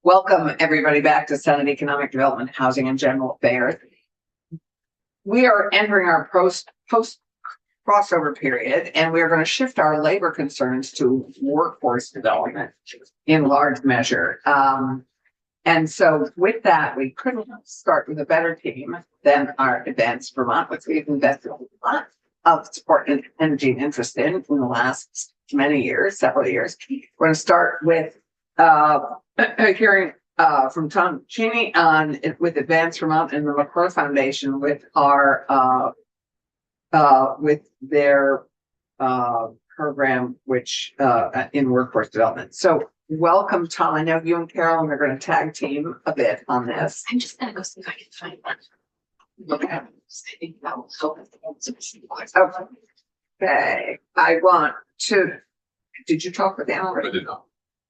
Welcome, everybody, back to Senate Economic Development, Housing and General Affairs. We are entering our post crossover period, and we are going to shift our labor concerns to workforce development in large measure. And so with that, we couldn't start with a better team than our Advance Vermont, which we've invested a lot of support and energy and interest in the last many years, several years. We're going to start with hearing from Tom Cheney on with Advance Vermont and the McClure Foundation with our with their program, which in workforce development. So welcome, Tom. I know you and Carolyn are going to tag team a bit on this. I'm just gonna go see if I can find one. Okay. I think that will help with the answers. Okay. I want to. Did you talk with Anna? I did not.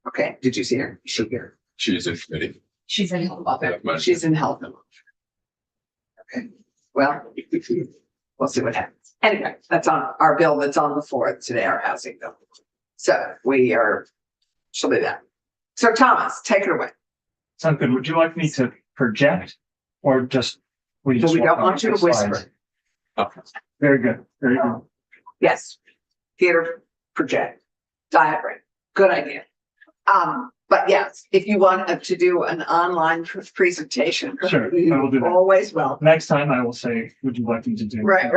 Okay. Did you see her? Is she here? She's in committee. She's in help. Okay. She's in health. Okay. Well, we'll see what happens. Anyway, that's on our bill that's on the floor today, our housing bill. So she'll do that. So Thomas, take it away. Sounds good. Would you like me to project or just? We don't want you to whisper. Okay. Very good. Very good. Yes. Theater, project, diagram. Good idea. But yes, if you want to do an online presentation, Sure, I will do that. always welcome. Next time I will say, would you like me to do? Right.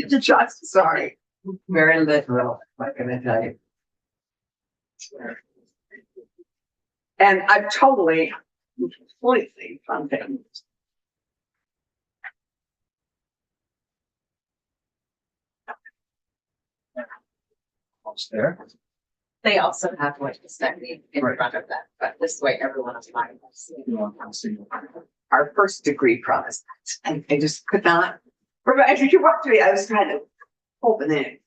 Just sorry. Very literal, like I'm gonna tell you. And I've totally, completely funded. Almost there. They also have like the study in Right. front of them, but this way everyone is fine. You want to see? Our first degree promise. I just could not. As you walked to me, I was trying to open it.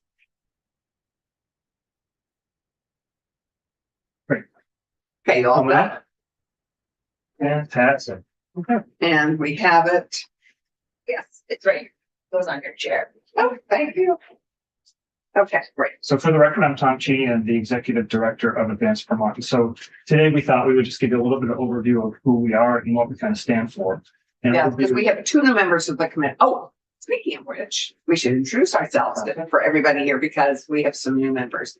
Great. Okay, all that. Fantastic. Okay. And we have it. Yes, it's right here. Goes on your chair. Oh, thank you. Okay, great. So for the record, I'm Tom Cheney and the Executive Director of Advance Vermont. So today we thought we would just give you a little bit of overview of who we are and what we kind of stand for. And Yeah, we'll because do- we have two new members of the committee. Oh, speaking of which, we should introduce ourselves for everybody here because we have some new members.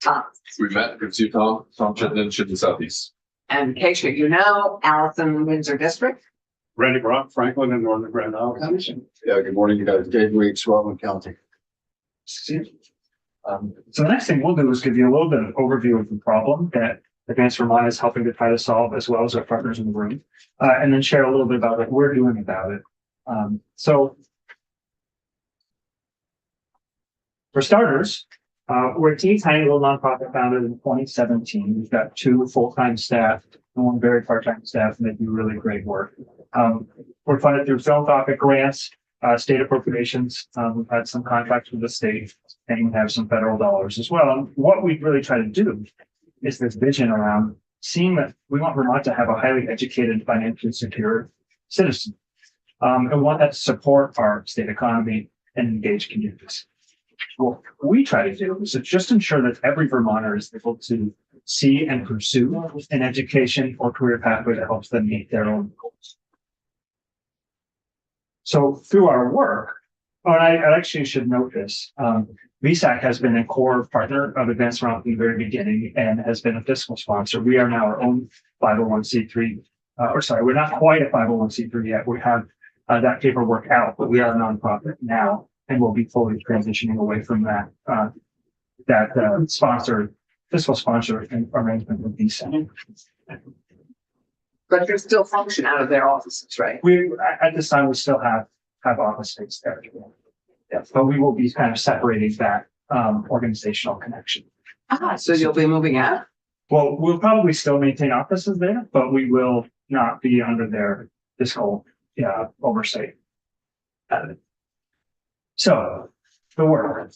Tom. We met, good to see you, Tom. Tom Chittenden, Chittenden Southeast. And Keisha, you know, Allison, Windsor District. Randy Brock, Franklin and Northern Grand Isle. Yeah, good morning, you guys. Dave Weeks, Rutland County. So the next thing we'll do is give you a little bit of overview of the problem that Advance Vermont is helping to try to solve, as well as our partners in the room, and then share a little bit about what we're doing about it. So for starters, we're a teeny tiny little nonprofit founded in 2017. We've got 2 full-time staff and 1 very part-time staff, and they do really great work. We're funded through philanthropic grants, state appropriations. We've had some contracts with the state, and we have some federal dollars as well. And what we really try to do is this vision around seeing that we want Vermont to have a highly educated, financially secure citizen, and want that to support our state economy and engage communities. What we try to do is to just ensure that every Vermonter is able to see and pursue an education or career pathway that helps them meet their own goals. So through our work, I actually should note this, VSAC has been a core partner of Advance Vermont from the very beginning and has been a fiscal sponsor. We are now our own 501c3, we're not quite a 501c3 yet. We have that paperwork out, but we are a nonprofit now, and we'll be fully transitioning away from that fiscal sponsor arrangement with VSAC. But you still function out of their offices, right? We, at this time, we still have office space there. Yeah, but we will be kind of separating that organizational connection. So you'll be moving out? Well, we'll probably still maintain offices there, but we will not be under their fiscal oversight. So the work,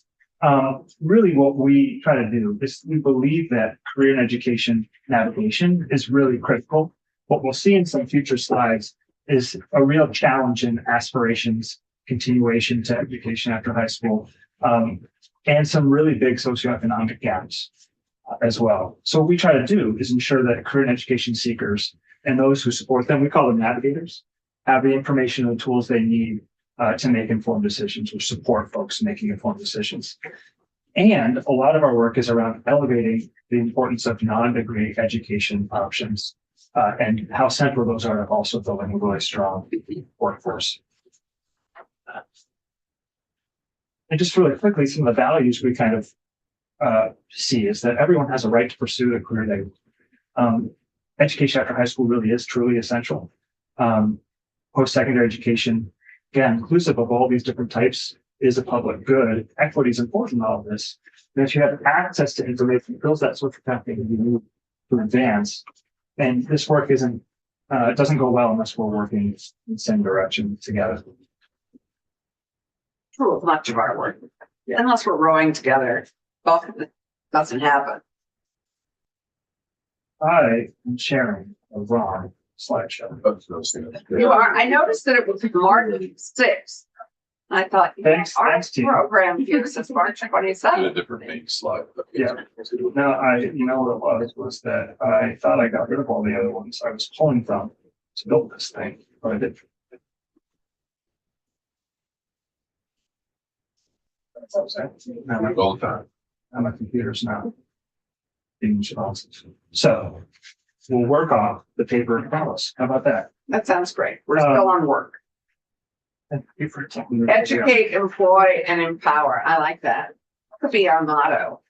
really what we try to do is we believe that career and education navigation is really critical. What we'll see in some future slides is a real challenge in aspirations, continuation to education after high school, and some really big socioeconomic gaps as well. So what we try to do is ensure that career and education seekers and those who support them, we call them navigators, have the information and tools they need to make informed decisions or support folks making informed decisions. And a lot of our work is around elevating the importance of non-degree education options and how central those are to also building a really strong workforce. And just really quickly, some of the values we kind of see is that everyone has a right to pursue the career they education after high school really is truly essential. Post-secondary education, again, inclusive of all these different types, is a public good. Equity is important in all of this. And if you have access to information, builds that social capital you need to advance. And this work isn't, it doesn't go well unless we're working in the same direction together. True of much of our work, unless we're rowing together, both of it doesn't happen. I am sharing a wrong slideshow. You are, I noticed that it was March 6th. I thought, Thanks, our thanks, team. program here says March Did a 27th. different name slide. Yeah. No, you know what it was that I thought I got rid of all the other ones I was pulling from to build this thing, but I didn't. Now my, Well done. now my computer's not being responsive. So we'll work off the paper and promise. How about that? That sounds great. We're still on work. Thank you for taking the- Educate, employ, and empower. I like that. Could be our motto.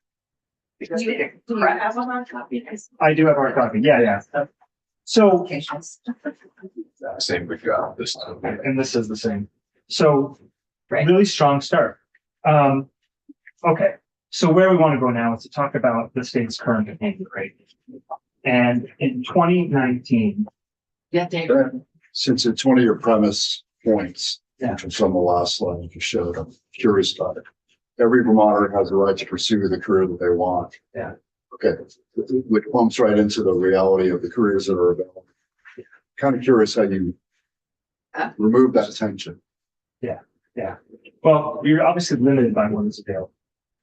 Because Do we you have a hard copy? Because- I do have our copy. Yeah. So, Applications. Same we got this time. and this is the same. So Right. really strong start. Okay, so where we want to go now is to talk about the state's current attainment rate. And in 2019, Yeah, David. Since it's one of your premise points, Yeah. which was on the last slide you showed, I'm curious about it. Every Vermonter has a right to pursue the career that they want. Yeah. Okay, which bumps right into the reality of the careers that are available. Kind of curious how you remove that tension. well, you're obviously limited by what is available,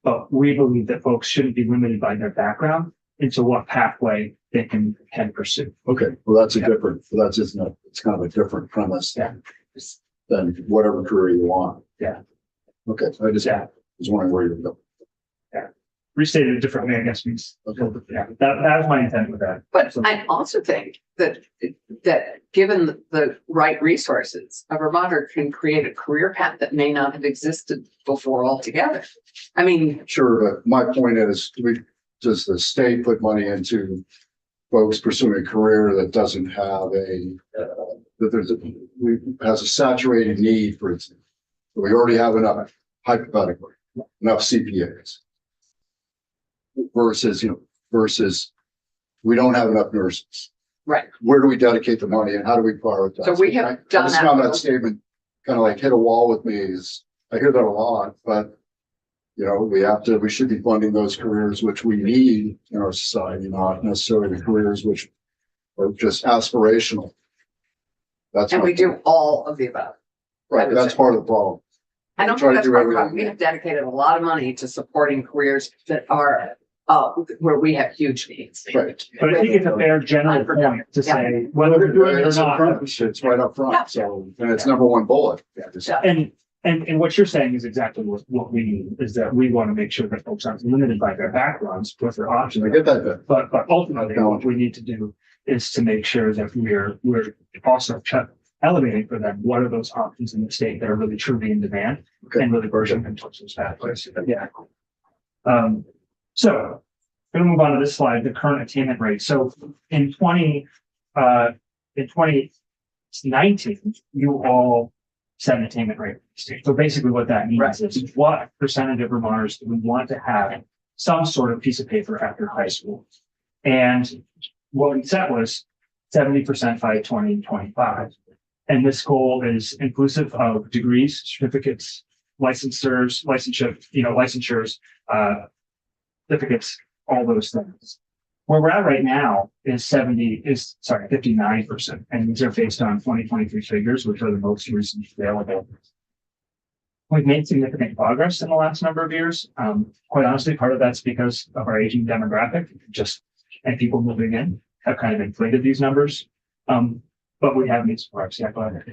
but we believe that folks shouldn't be limited by their background into what pathway they can pursue. Okay, well, that's a Yeah. different, well, that's just not, it's kind of a different premise Yeah. than whatever career you want. Yeah. Okay, I just Yeah. was wondering where you're going. Restated a different way, I guess means, Okay. yeah, that was my intent with that. But I also think that given the right resources, a Vermonter can create a career path that may not have existed before altogether. I mean, Sure, but my point is, does the state put money into folks pursuing a career that doesn't have has a saturated need, for instance? We already have enough, hypothetically, enough CPAs. Versus we don't have enough nurses. right. Where do we dedicate the money and how do we prioritize? So we have done I just that. found that statement kind of like hit a wall with me. I hear that a lot, but we should be funding those careers which we need in our society, not necessarily the careers which are just aspirational. That's And my we do point. all of the above. Right, that's part of the problem. I don't Try think to that's do part of the problem. everything. We have dedicated a lot of money to supporting careers that are, where we have huge needs. Right. But I think it's a fair general point to say, whether we're doing it or It's a not. premise, it's right up Yeah. front, so, and it's number one bullet. Yeah. And what you're saying is exactly what we need, is that we want to make sure that folks aren't limited by their backgrounds, with their options. I get that bit. But ultimately, what we need to do is to make sure that we're also elevating for them, what are those options in the state that are really truly in demand Okay. and really pushing them towards those pathways. Yeah. So gonna move on to this slide, the current attainment rate. So in 2019, you all set an attainment rate. So basically what that means is what percentage of Vermonters do we want to have some sort of piece of paper after high school? And what we set was 70% by 2025. And this goal is inclusive of degrees, certificates, licensures, certificates, all those things. Where we're at right now is 59%. And these are based on 2023 figures, which are the most recent available. We've made significant progress in the last number of years. Quite honestly, part of that's because of our aging demographic, and people moving in have kind of inflated these numbers. But we have these marks, yeah, go ahead.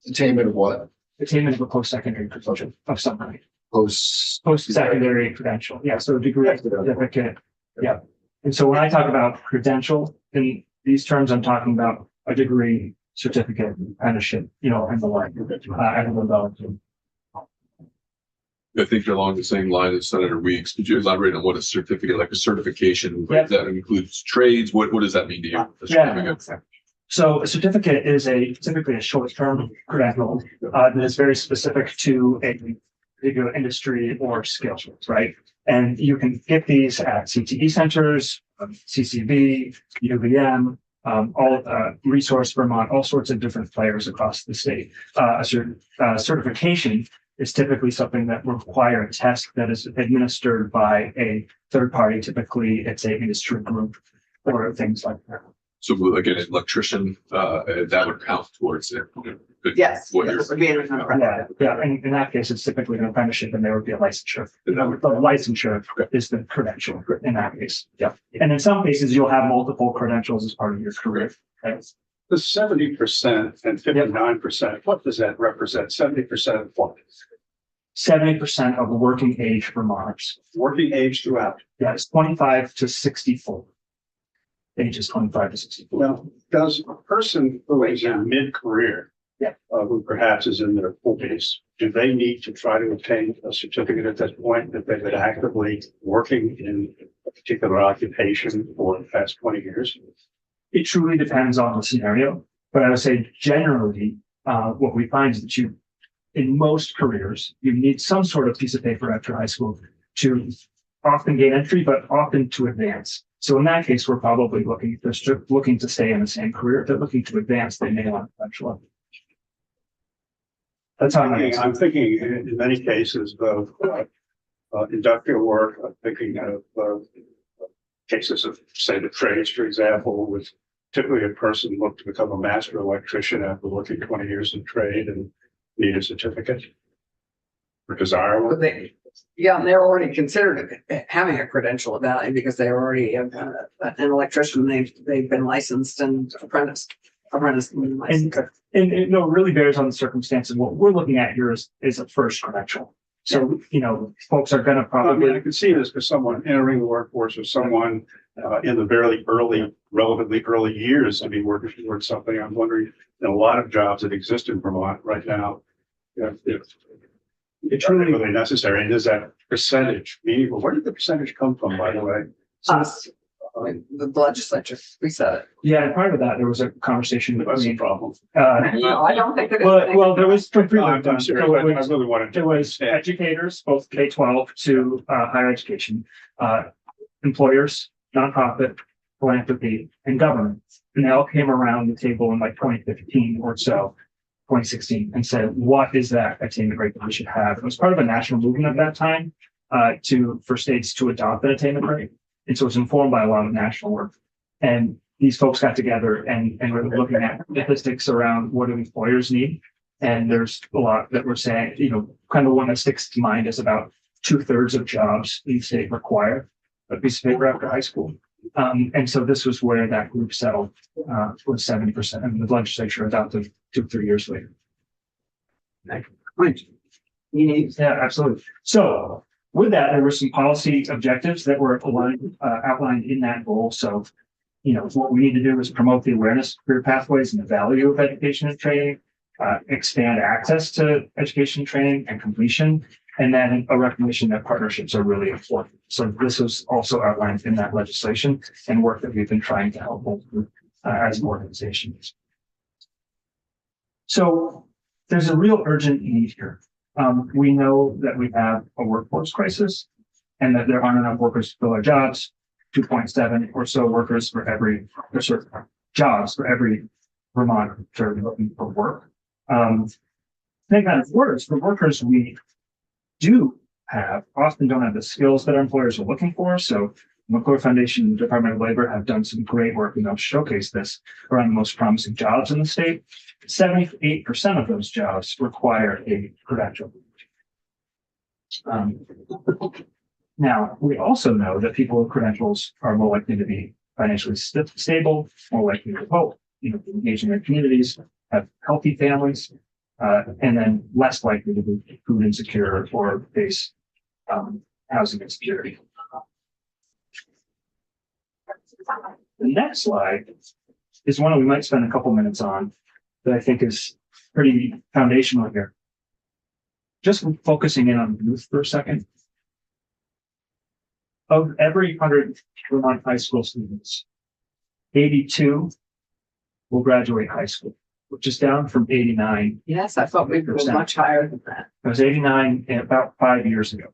Attainment of what? Attainment of a post-secondary credential of some kind. Post. Secondary credential, yeah, so degree, certificate, yeah. And so when I talk about credential, in these terms, I'm talking about a degree, certificate, apprenticeship, and the like, and the I think you're along the same line as Senator Weeks. Could you elaborate on what a certificate, like a certification, Yeah. that includes trades? What does that mean to you? A Yeah. certificate? So a certificate is typically a short-term credential that is very specific to a particular industry or skill, right? And you can get these at CTE centers, CCV, UVM, Resource Vermont, all sorts of different players across the state. Certification is typically something that require a test that is administered by a third party. Typically, it's an industry group or things like that. So like an electrician, that would count towards it. Yes. What you're, Yes, would be an apprentice. Yeah. And in that case, it's typically an apprenticeship and there would be a licensure. The licensure is the credential in that case. Yeah. And in some cases, you'll have multiple credentials as part of your career. Okay? The 70% and 59%, what does that represent? 70% of what? 70% of working age Vermonters. Working age throughout. Yeah, it's 25 to 64. Ages 25 to 64. Now, does a person who is in mid-career, Yeah. who perhaps is in their 40s, do they need to try to obtain a certificate at that point that they've been actively working in a particular occupation for the past 20 years? It truly depends on the scenario, but I would say generally, what we find is that in most careers, you need some sort of piece of paper after high school to often gain entry, but often to advance. So in that case, we're probably looking to stay in the same career. If they're looking to advance, they may want to eventually. That's how I'm thinking in many cases of industrial work. I'm thinking of cases of, say, the trades, for example, with typically a person looked to become a master electrician after working 20 years in trade and need a certificate or desire But one. Yeah, and they're already considered having a credential of value because they already have an electrician. They've been licensed and apprenticed. And licensed. And it really bears on the circumstances. What we're looking at here is a first credential. So, folks are going to I probably. mean, I can see this for someone entering the workforce or someone in the relatively early years to be working towards something. I'm wondering, in a lot of jobs that exist in Vermont right now, it's really necessary. And is that percentage meaningful? Where did the percentage come from, by the way? Us, the legislature, we said it. Yeah, and part of that, there was a conversation That's the between. problem. No, I don't think it is. Well, there was. I'm serious. I really wanted to. There was educators, both K-12 to higher education, employers, nonprofit, philanthropy, and government. And they all came around the table in like 2015 or so, 2016, and said, what is that attainment rate that we should have? It was part of a national movement at that time for states to adopt that attainment rate. And so it was informed by a lot of national work. And these folks got together and were looking at statistics around what do employers need. And there's a lot that we're saying, kind of one that sticks to mind is about 2/3 of jobs in the state require a piece of paper after high school. And so this was where that group settled, was 70%, and the legislature adopted 2-3 years later. Right. You need, Yeah, absolutely. So with that, there were some policy objectives that were outlined in that goal. So, what we need to do is promote the awareness of career pathways and the value of education and training, expand access to education, training, and completion, and then a recognition that partnerships are really important. So this was also outlined in that legislation and work that we've been trying to help with as an organization. So there's a real urgent need here. We know that we have a workforce crisis and that there aren't enough workers to fill our jobs, 2.7 or so workers for every jobs for every Vermonter looking for work. Take that as words, the workers we do have often don't have the skills that our employers are looking for. So McClure Foundation and the Department of Labor have done some great work, and they'll showcase this around the most promising jobs in the state. 78% of those jobs require a credential. Now, we also know that people with credentials are more likely to be financially stable, more likely to vote, engage in their communities, have healthy families, and then less likely to be food insecure or face housing insecurity. The next slide is one that we might spend a couple minutes on that I think is pretty foundational here. Just focusing in on youth for a second. Of every 100 Vermont high school students, 82 will graduate high school, which is down from 89. Yes, I thought we were much higher than that. It was 89 about 5 years ago.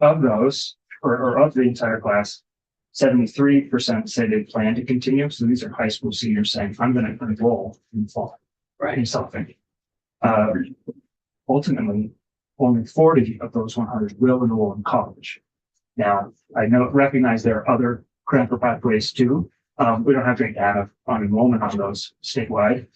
Of those, or of the entire class, 73% say they plan to continue. So these are high school seniors saying, I'm going to enroll in fall in something. Ultimately, only 40 of those 100 will enroll in college. Now, I recognize there are other credential pathways too. We don't have any data on enrollment on those statewide,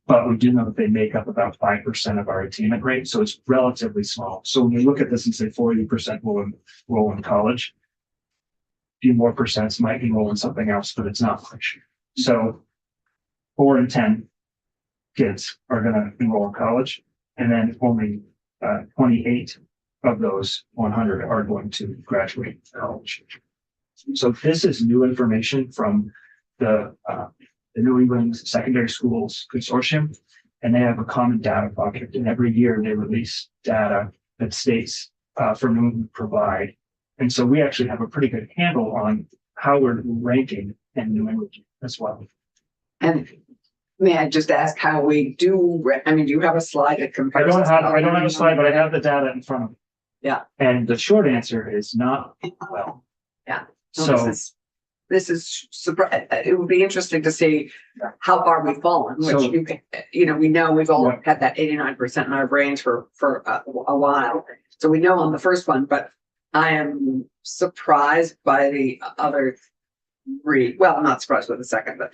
but we do know that they make up about 5% of our attainment rate. So it's relatively small. So when you look at this and say 40% will enroll in college, a few more percents might enroll in something else, but it's not much. So 4 in 10 kids are going to enroll in college, and then only 28 of those 100 are going to graduate college. So this is new information from the New England Secondary Schools Consortium, and they have a common data project. And every year they release data that states from New England provide. And so we actually have a pretty good handle on how we're ranking in New England as well. And may I just ask how we do, do you have a slide that I compares? don't have a slide, but I have the data in front of me. Yeah. And the short answer is not well. Yeah. So This is it would be interesting to see how far we've fallen, which So- we know we've all Yeah. had that 89% in our brains for a while. So we know on the first one, but I am surprised by the other three. Well, I'm not surprised by the second, but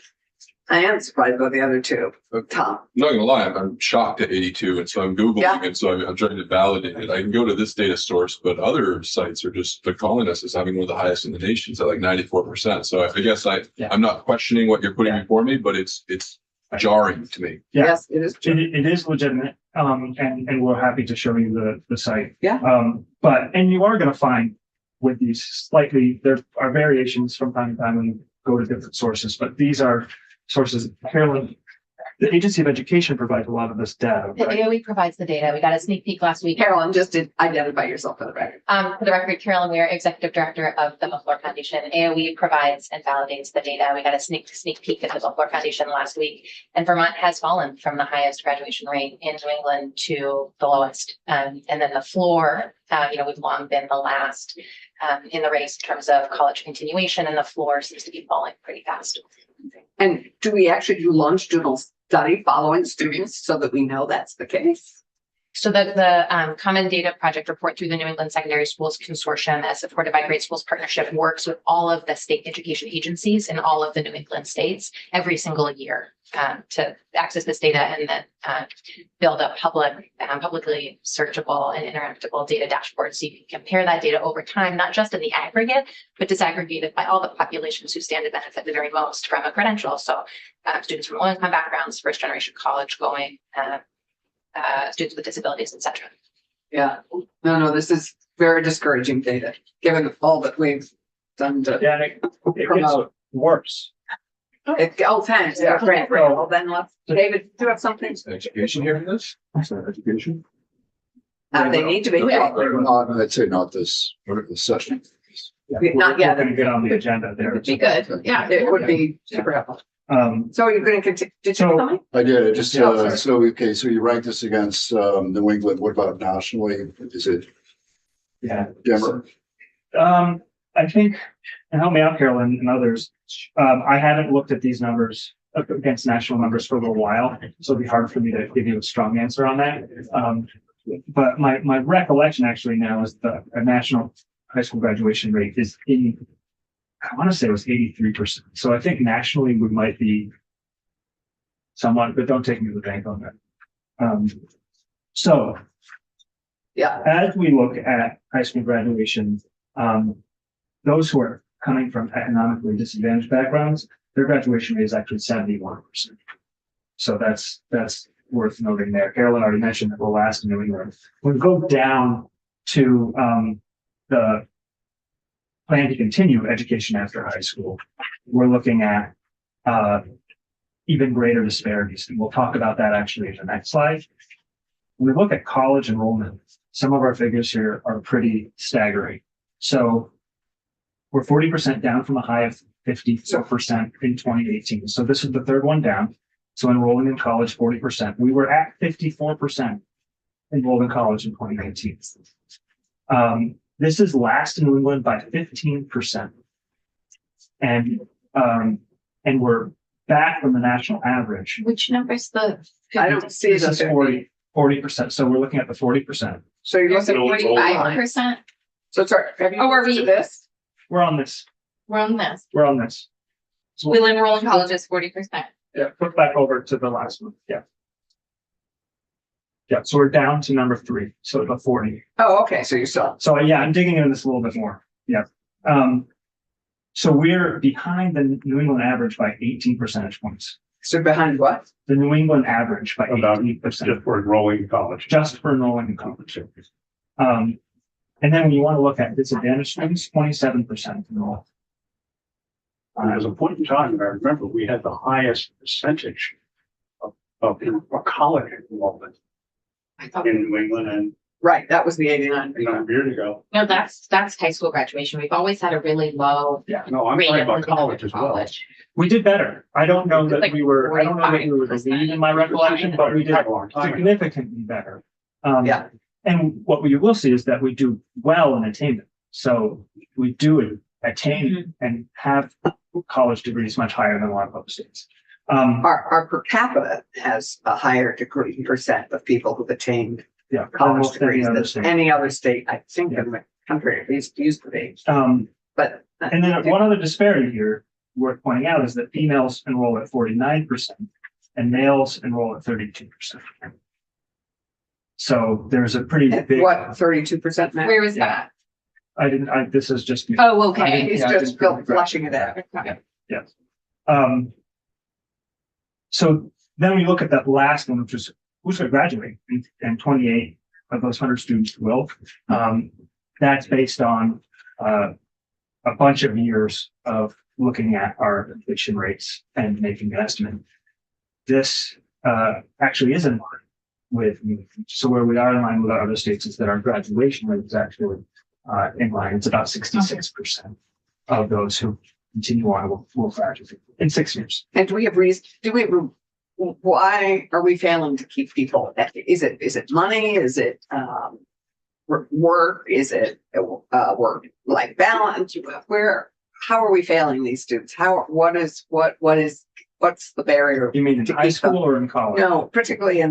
I am surprised by the other two. Tom. I'm not gonna lie, I'm shocked at 82, and so I'm Googling, Yeah. and so I'm trying to validate it. I can go to this data source, but other sites are just, they're calling us as having one of the highest in the nation, so like 94%. So I guess Yeah. I'm not questioning what you're putting Yeah. before me, but it's jarring to me. Yeah. Yes, it is true. it is legitimate. And we're happy to show you the site. Yeah. And you are going to find with these there are variations from time to time when you go to different sources, but these are sources. Carolyn, the Agency of Education provides a lot of this data, The right? AOE provides the data. We got a sneak peek last week. Carolyn, just to identify yourself for the record. For the record, Carolyn Weir, Executive Director of the Bellflower Foundation. AOE provides and validates the data. We got a sneak peek at the Bellflower Foundation last week, and Vermont has fallen from the highest graduation rate in New England to the lowest. And then the floor, we've long been the last in the race in terms of college continuation, and the floor seems to be falling pretty fast. And do we actually do longitudinal study following students so that we know that's the case? So the Common Data Project report through the New England Secondary Schools Consortium, as supported by Great Schools Partnership, works with all of the state education agencies in all of the New England states every single year to access this data and then build up publicly searchable and interactable data dashboards. So you can compare that data over time, not just in the aggregate, but disaggregated by all the populations who stand to benefit the very most from a credential. So students from low-income backgrounds, first-generation college going, students with disabilities, etc. Yeah, no, this is very discouraging data, given all that we've done to. Yeah, and it gets Promote. worse. Thanks. Yeah, great. Well, then David, do you have something? Education here in this? Education? They need to be. I'd say not this session. Not yet. We're going to get on the agenda there. It'd be good. Yeah, it would be super helpful. So you're going to continue, did you So- tell me? I did, it just, Oh, sorry. so you rank this against, New England, what about nationally? Is it Yeah. dimmer? I think, and help me out, Carolyn and others. I haven't looked at these numbers against national numbers for a little while, so it'd be hard for me to give you a strong answer on that. But my recollection actually now is the national high school graduation rate is I want to say it was 83%. So I think nationally we might be somewhat, but don't take me to the bank on that. So Yeah, as we look at high school graduation, those who are coming from economically disadvantaged backgrounds their graduation rate is actually 71%. So that's worth noting there. Carolyn already mentioned that we're last in New England. When we go down to the plan to continue education after high school, we're looking at even greater disparities. And we'll talk about that actually in the next slide. When we look at college enrollment, some of our figures here are pretty staggering. So we're 40% down from a high of 54% in 2018. So this is the third one down. So enrolling in college, 40%. We were at 54% enrolled in college in 2019. This is last in New England by 15%. And we're back from the national average. Which number's the? I don't see This the is 40%. So we're looking at the 40%. So you're looking at 45%. So sorry, have you Oh, are moved to we- this? We're on this. We're on this. We're on this. Will enroll in college is 40%. Yeah, flip back over to the last one. Yeah. Yeah, so we're down to number 3, so the 40. Oh, okay, so you saw. So yeah, I'm digging into this a little bit more. Yeah. So we're behind the New England average by 18 percentage points. So behind what? The New England average by About 18%, just for enrolling in college. just for enrolling in college. And then when you want to look at disadvantaged students, 27% enroll. There was a point in time, I remember, we had the highest percentage of college enrollment I thought, in New England and, Right, that was the 89. years ago. no, that's high school graduation. We've always had a really low No, I'm rate talking of about moving college to as well. college. We did better. I don't know that Like we were, I don't know that we were the 45%. lead in my recollection, but we did A long time ago. significantly better. Yeah. And what we will see is that we do well in attainment. So we do attain and have college degrees much higher than a lot of other states. Our per capita has a higher degree percent of people who've attained Yeah. college almost any degrees other than state. any other state, I think, in the country, at least used to be. But. And then one other disparity here worth pointing out is that females enroll at 49% and males enroll at 32%. So there's a pretty big. What, 32% now? Where was Yeah. that? This is just. Oh, I okay. didn't- He's yeah, I just didn't- flushing it out. Yes. So then we look at that last one, which is who's going to graduate, and 28 of those 100 students will. That's based on a bunch of years of looking at our completion rates and making an estimate. This actually is in line with, so where we are in line with our other states is that our graduation rate is actually in line. It's about 66% of those who continue on will graduate in 6 years. And do we have reason, why are we failing to keep people? Is it money? Is it, work? Is it, work-life balance? How are we failing these students? What's the barrier? You mean in To high keep them- school or in college? No, particularly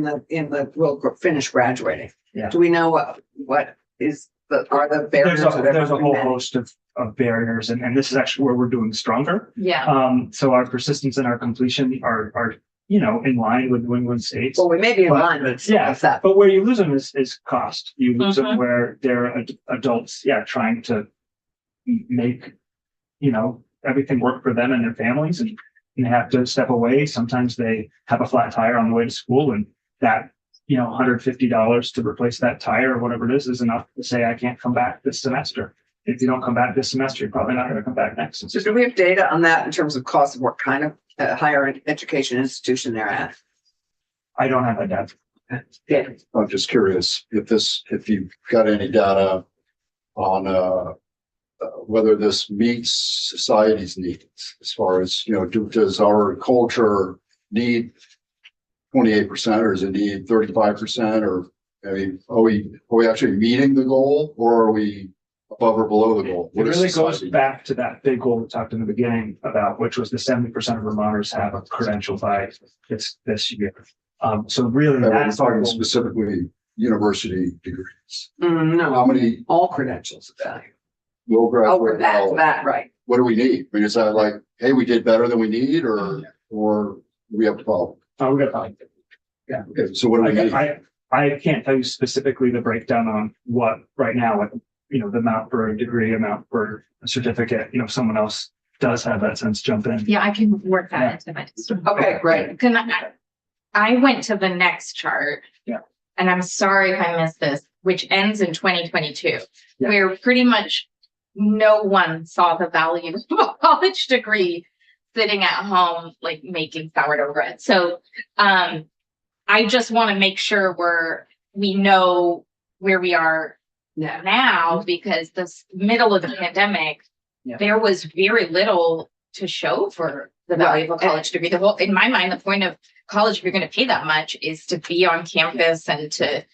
we'll finish graduating. Yeah. Do we know what is are the barriers? There's a whole host. host of barriers, and this is actually where we're doing stronger. Yeah. So our persistence and our completion are in line with New England states. Well, we may be in But- line, but Yeah, it's that. but where you lose them is cost. You lose them Mhm. where they're adults, trying to make, everything work for them and their families, and they have to step away. Sometimes they have a flat tire on the way to school, and that, $150 to replace that tire or whatever it is enough to say, I can't come back this semester. If you don't come back this semester, you're probably not going to come back next. So do we have data on that in terms of cost of what kind of higher education institution they're at? I don't have that data. Yeah. I'm just curious if you've got any data on whether this meets society's needs as far as, does our culture need 28% or does it need 35%? Or, are we actually meeting the goal, or are we above or below the goal? It What is really goes society? back to that big goal we talked in the beginning about, which was the 70% of Vermonters have a credential by this year. So really, And we're that's our talking goal. specifically university degrees. No, How many all credentials of value. will Oh, graduate? that, right. What do we need? Is that like, hey, we did better than we need, or we have a problem? Oh, we got time. Okay, so what do we need? I can't tell you specifically the breakdown on what right now, the amount for a degree, amount for a certificate, someone else does have that sense, jump in. Yeah, I can work that into my. Okay, great. I went to the next chart. Yeah. And I'm sorry if I missed this, which ends in 2022, Yeah. where pretty much no one saw the value of a college degree sitting at home, like making sourdough bread. So, I just want to make sure we know where we are Yeah. now, because this middle of the pandemic, Yeah. there was very little to show for the value of a college degree. In my mind, the point of college, if you're going to pay that much, is to be on campus and to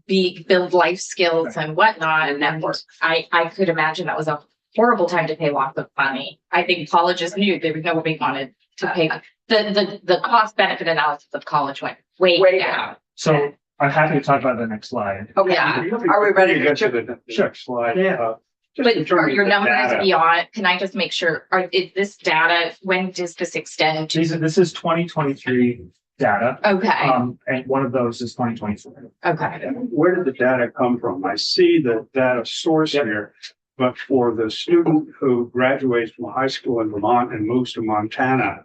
build life skills and whatnot. And network. I could imagine that was a horrible time to pay lots of money. I think colleges knew nobody wanted to pay. The cost benefit analysis of college went way down. So I'm happy to talk about the next slide. Okay, Yeah. are we ready to get to chip? the Sure. next slide? Yeah. Just in But terms are of your the numbers data. beyond? Can I just make sure? Is this data? When does this extend to? This is 2023 data. Okay. And one of those is 2024. Okay. Where did the data come from? I see the data source here, but for the student who graduates from high school in Vermont and moves to Montana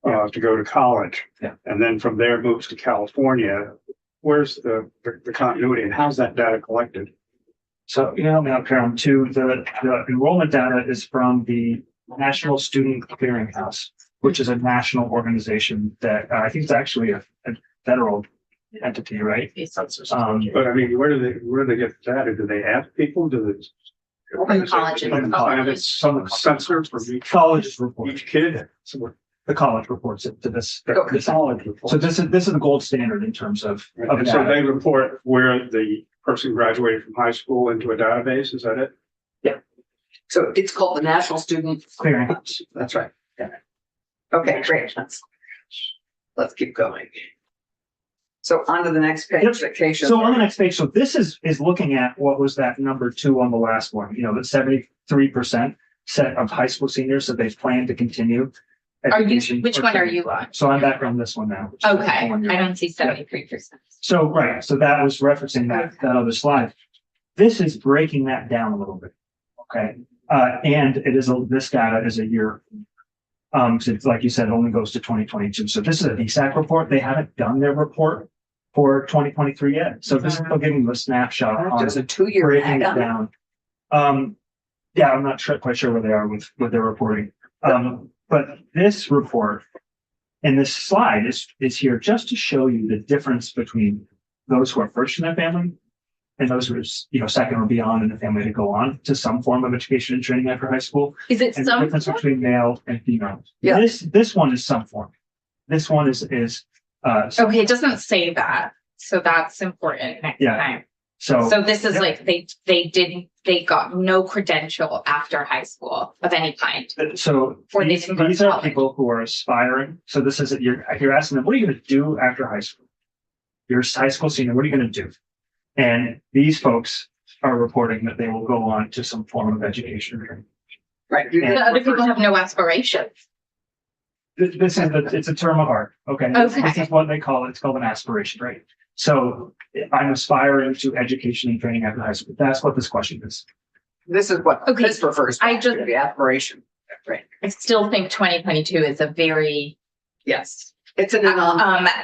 to go to college, Yeah. and then from there moves to California, where's the continuity and how's that data collected? So, help me out, Carolyn, too. The enrollment data is from the National Student Clearinghouse, which is a national organization that I think is actually a federal entity, right? But I mean, where do they get the data? Do they ask people? Do they? From the colleges. From the colleges, some sensor from each Colleges report. each kid. The college reports it to this. Okay. this- College So report. this is the gold standard in terms of And so data. they report where the person graduated from high school into a database. Is that it? So it's called the National Student. Clearinghouse. That's right. Yeah. Okay, great. Let's keep going. So on to the next page, Yep. vacation. So on the next page, so this is looking at what was that number 2 on the last one, the 73% set of high school seniors that they've planned to continue. education Which or one are training. you on? So I'm back on this one now. which is the Okay. one I you're on. don't see 73%. So, right, so that was referencing that other slide. This is breaking that down a little bit. Okay, and this data is a year. So it's like you said, it only goes to 2022. So this is a DSAC report. They haven't done their report for 2023 yet. So this is still giving you a snapshot on Just a 2-year. breaking it down. Yeah, I'm not quite sure where they are with their reporting. But this report and this slide is here just to show you the difference between those who are first in their family and those who are, second or beyond in the family to go on to some form of education and training after high school. Is it And the some? difference between male and female. Yeah. This one is some form. This one is Okay, it doesn't say that. So that's important next Yeah. time. so So this is Yep. like they got no credential after high school of any kind. So Or they these didn't go to these are college. people who are aspiring. So this is you're asking them, what are you going to do after high school? You're a high school senior. What are you going to do? And these folks are reporting that they will go on to some form of education. Right. And- The other people have no aspirations. This is it's a term of art. Okay. Okay. This is what they call it. It's called an aspiration, right? So I'm aspiring to education and training after high school. That's what this question is. This is what Okay, this refers to. I just- The aspiration. Right. I still think 2022 is a very Yes. It's an,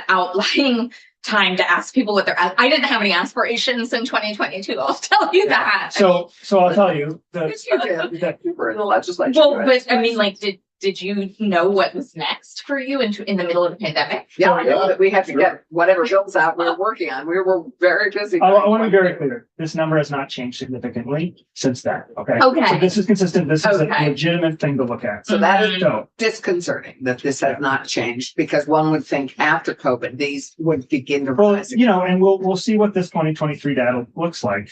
outlying time to ask people what their. I didn't have any aspirations in 2022. I'll tell you that. So I'll tell you Yes, you did. that You were in the legislature. Well, right? but I mean, like, did you know what was next for you in the middle of the pandemic? Yeah, I know Yeah, that we had to sure. get whatever bills out we were working on. We were very busy. I want to be very clear. This number has not changed significantly since then. Okay. Okay. So this is consistent. This is a Okay. legitimate thing to look at. So that is So disconcerting that this has not changed because one would think after COVID, these would begin to well, rise. and we'll see what this 2023 data looks like.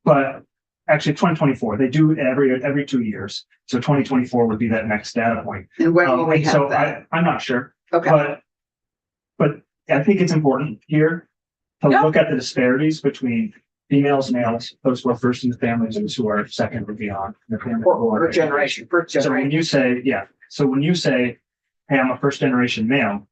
But actually 2024, they do every 2 years. So 2024 would be that next data point. And when will we So have that? I'm not sure, Okay, but I think it's important here to Yeah. look at the disparities between females, males, those who are first in the families, and those who are second or beyond. in the family. for generation, first So when generation. you say, hey, I'm a first generation male,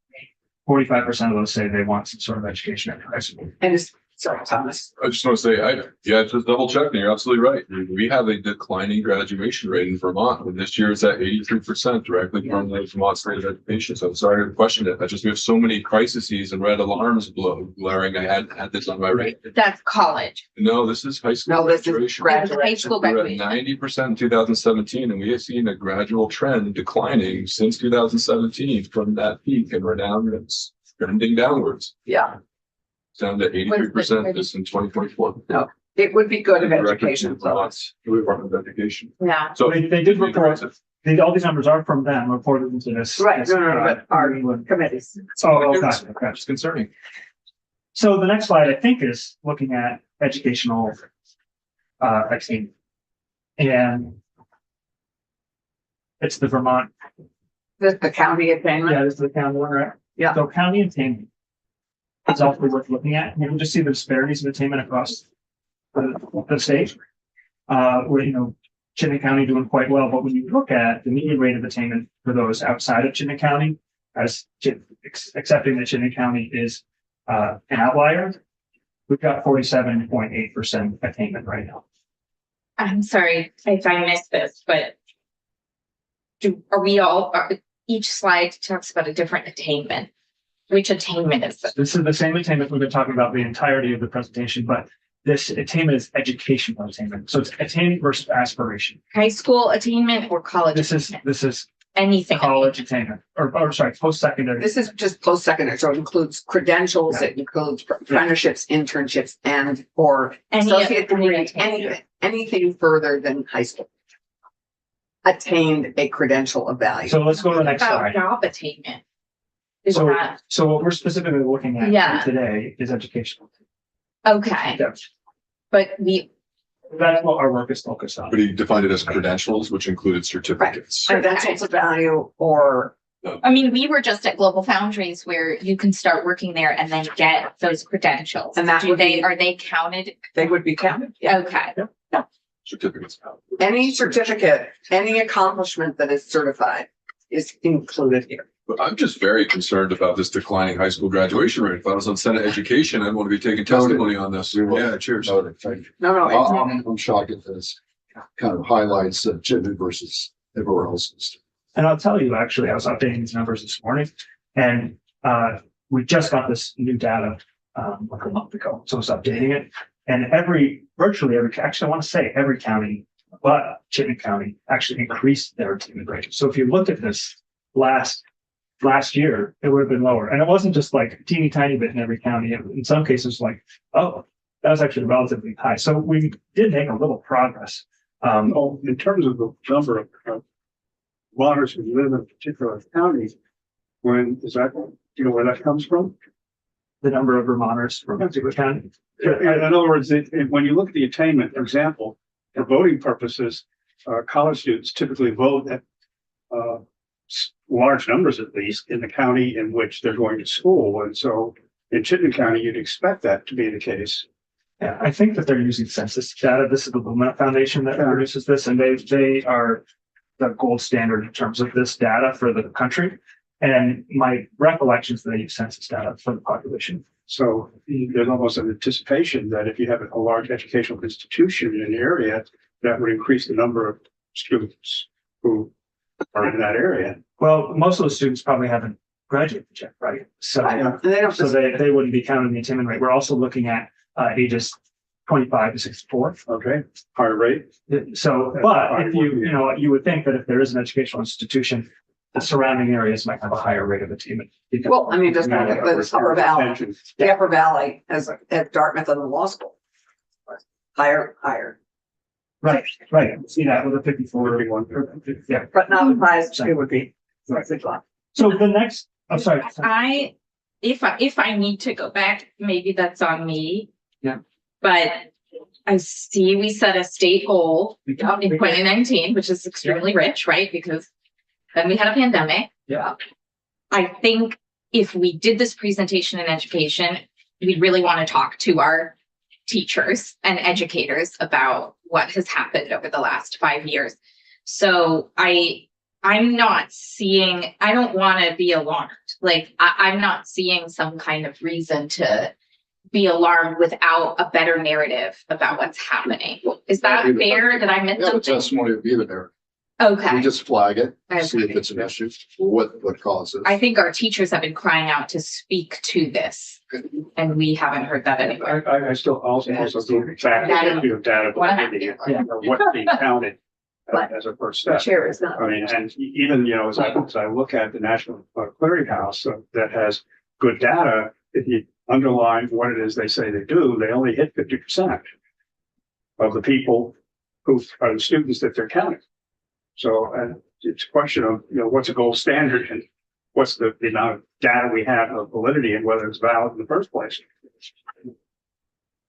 45% of those say they want some sort of education after high school. And it's Sorry, Thomas. I just want to say, just double checking. You're absolutely right. We have a declining graduation rate in Vermont, and this year it's at 83% directly from the Vermont State of Education. So I'm sorry to question it. We have so many crises and red alarms blaring. I had this on my radar. That's college. No, this is high school No, this is graduation. High graduation. school We're at graduation. 90% in 2017, and we have seen a gradual trend declining since 2017 from that peak, and we're now it's trending downwards. Yeah, Down to 83% this in 2024. it would be good if Directly education. to Vermont's Department of Education. Yeah. So They did report, all these numbers are from them reported into this. Right, this, no, but our New England. committees. Oh, gotcha, gotcha. It's concerning. So the next slide, I think, is looking at educational attainment. And it's the Vermont, The county attainment. yeah, this is the county one, right? Yeah. So county attainment is also worth looking at. You can just see the disparities of attainment across the state. Where, Chittenden County doing quite well, but when you look at the median rate of attainment for those outside of Chittenden County, accepting that Chittenden County is an outlier, we've got 47.8% attainment right now. I'm sorry if I missed this, but each slide talks about a different attainment. Which attainment is this? This is the same attainment we've been talking about the entirety of the presentation, but this attainment is educational attainment. So it's attainment versus aspiration. High school attainment or college? This attainment? is Anything. college attainment, or sorry, post-secondary. This is just post-secondary, so it includes credentials, it includes apprenticeships, internships, and or Any associate degree, attainment. anything further than high school. Attained a credential of value. So let's go to the next About slide. job attainment. Is So, that, so what we're specifically looking at Yeah. today is educational. okay, That's but what our work is focused on. But he defined it as credentials, which included certificates. Credentials of value or I mean, we were just at Global Foundries where you can start working there and then get those credentials. And that would be- Are they counted? they would be counted. Okay, Certificates. Any certificate, any accomplishment that is certified is included here. But I'm just very concerned about this declining high school graduation rate. If I was on Senate Education, I'd want to be taking testimony on this. Yeah, cheers. Noted, thank you. No, it's I'm shocked at this kind of highlights Chittenden versus everywhere else. And I'll tell you, actually, I was updating these numbers this morning, and we just got this new data like a month ago. So I was updating it, and virtually every, actually, I want to say every county, but Chittenden County actually increased their attainment rate. So if you look at this last year, it would have been lower, and it wasn't just like a teeny tiny bit in every county. In some cases, like, oh, that was actually relatively high. So we did make a little progress. In terms of the number of waters who live in a particular county, when is that, where that comes from? The number of Vermonters from particular county. In other words, when you look at the attainment, for example, for voting purposes, college students typically vote at large numbers, at least, in the county in which they're going to school. And so in Chittenden County, you'd expect that to be the case. Yeah, I think that they're using census data. This is the Lumen Foundation that produces this, and they are the gold standard in terms of this data for the country. And my recollection is that they use census data for the population. So there's almost an anticipation that if you have a large educational institution in an area, that would increase the number of students who are in that area. Well, most of the students probably haven't graduated yet, right? So, And they don't. so they wouldn't be counted in the attainment rate. We're also looking at ages 25 to 64. Okay, higher rate. So, but if you would think that if there is an educational institution, the surrounding areas might have a higher rate of attainment. because- Well, I mean, just look at the Upper Valley. Attention. The Upper Valley has at Dartmouth and the law school. Higher. Right. See that with a 54. 51. Yeah. But not as high as it would be. So the next, I'm sorry. if I need to go back, maybe that's on me. Yeah. But I see we set a state goal We in can- 2019, which is extremely rich, right? Because then we had a pandemic. Yeah. I think if we did this presentation in education, we really want to talk to our teachers and educators about what has happened over the last 5 years. So I'm not seeing, I don't want to be alarmed. Like I'm not seeing some kind of reason to be alarmed without a better narrative about what's happening. Is that fair? Did I miss Yeah, the something? testimony would be there. We Okay. just flag it, see if Okay. it's an issue, what causes. I think our teachers have been crying out to speak to this, and we haven't heard that anywhere. I still also do fact Data. review of data, validity, or what's being counted as a first step. Chair is not. I mean, and even, as I look at the National Clearinghouse that has good data, if you underline what it is they say they do, they only hit 50% of the people who are the students that they're counting. So it's a question of, what's a gold standard and what's the amount of data we have of validity and whether it's valid in the first place.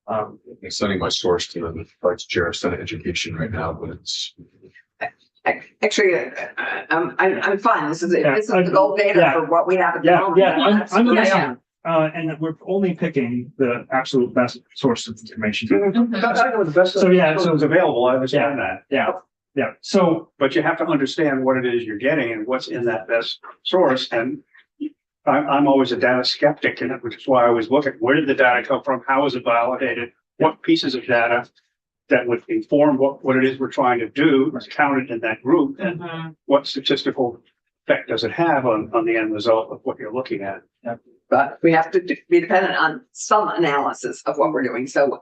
I'm sending my source to the Vice Chair of Senate Education right now, but it's. Actually, I'm fine. This is the gold data Yeah. for what we have at the moment. I'm Yeah, listening. And we're only picking the absolute best source of information. That's I know the best. So, yeah, so- is available. I understand that. Yeah, so, But you have to understand what it is you're getting and what's in that best source. And I'm always a data skeptic, and which is why I always look at where did the data come from? How is it validated? What pieces of data that would inform what it is we're trying to do is counted in that group, and what statistical effect does it have on the end result of what you're looking at? But we have to be dependent on some analysis of what we're doing. So,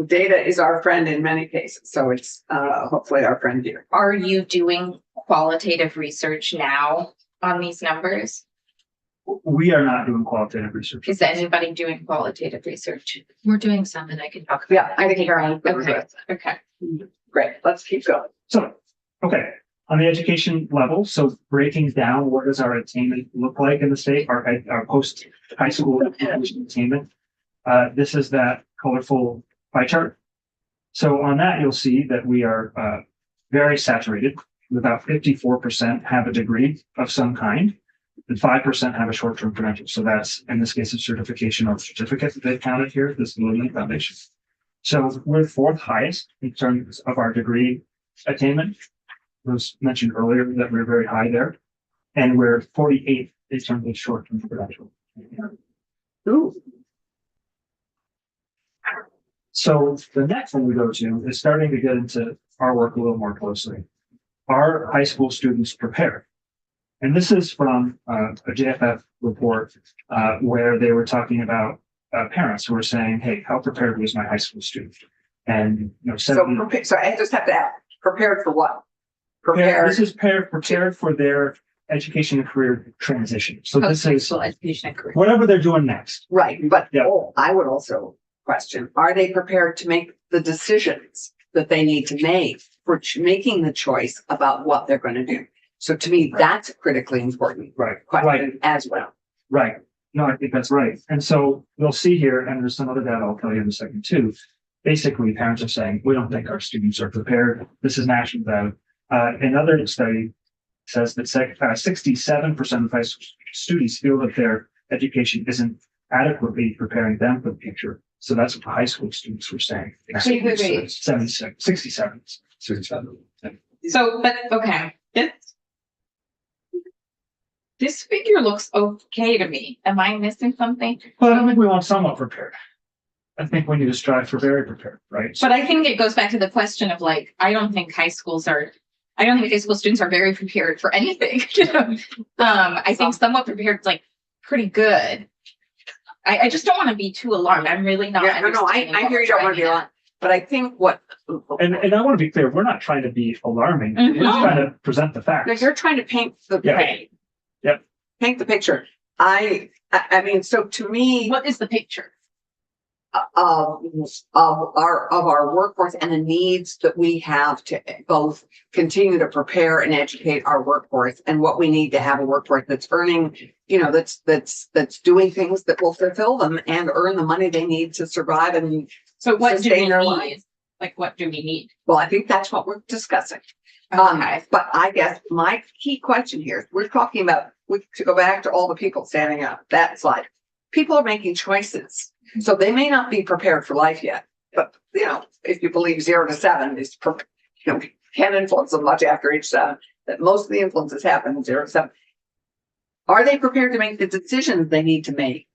data is our friend in many cases. So it's, hopefully our friend here. Are you doing qualitative research now on these numbers? we are not doing qualitative research. Is anybody doing qualitative research? We're doing some and I can talk. Yeah, I think you're on. Okay. Okay. Great. Let's keep going. So, okay, on the education level, so breaking down what does our attainment look like in the state, our post-high school education attainment. This is that colorful pie chart. So on that, you'll see that we are very saturated. About 54% have a degree of some kind, and 5% have a short-term credential. So that's, in this case, a certification or certificate that they counted here, this Lillian Foundation. So we're fourth highest in terms of our degree attainment. It was mentioned earlier that we're very high there. And we're 48th in terms of short-term credential. Ooh. So the next one we go to is starting to get into our work a little more closely. Are high school students prepared? And this is from a JFF report where they were talking about parents who were saying, "Hey, how prepared was my high school student?" And So I just have to ask, prepared for what? Prepared. This is prepared for their education and career transition. So this is Education and career. whatever they're doing next. Right, but Yeah. I would also question, are they prepared to make the decisions that they need to make for making the choice about what they're going to do? So to me, that's a critically important Right. question as well. Right. No, I think that's right. And so you'll see here, and there's some other data I'll tell you in a second too. Basically, parents are saying, we don't think our students are prepared. This is national data. Another study says that 67% of high school students feel that their education isn't adequately preparing them for the future. So that's what the high school students were saying. Wait. 67. So, but okay, this figure looks okay to me. Am I missing something? Well, I don't think we want somewhat prepared. I think we need to strive for very prepared, right? But I think it goes back to the question of like, I don't think high school students are very prepared for anything. I think somewhat prepared is like pretty good. I just don't want to be too alarmed. I'm really not. Yeah, no, I hear you don't want to be on. alarmed, but I think what. And I want to be clear, we're not trying to be alarming. We're just trying to present the No, facts. you're trying to paint the Yeah. Yep. paint the picture. I mean, so to me, What is the picture? of our workforce and the needs that we have to both continue to prepare and educate our workforce, and what we need to have a workforce that's earning, that's doing things that will fulfill them and earn the money they need to survive. And So what do sustain we their need? life. Like, what do we need? well, I think that's what we're discussing. Okay. But I guess my key question here, is we're talking about, to go back to all the people standing up, that slide. People are making choices. So they may not be prepared for life yet, but if you believe 0 to 7 is, can influence them much after age 7, that most of the influences happen in 0 to 7. Are they prepared to make the decisions they need to make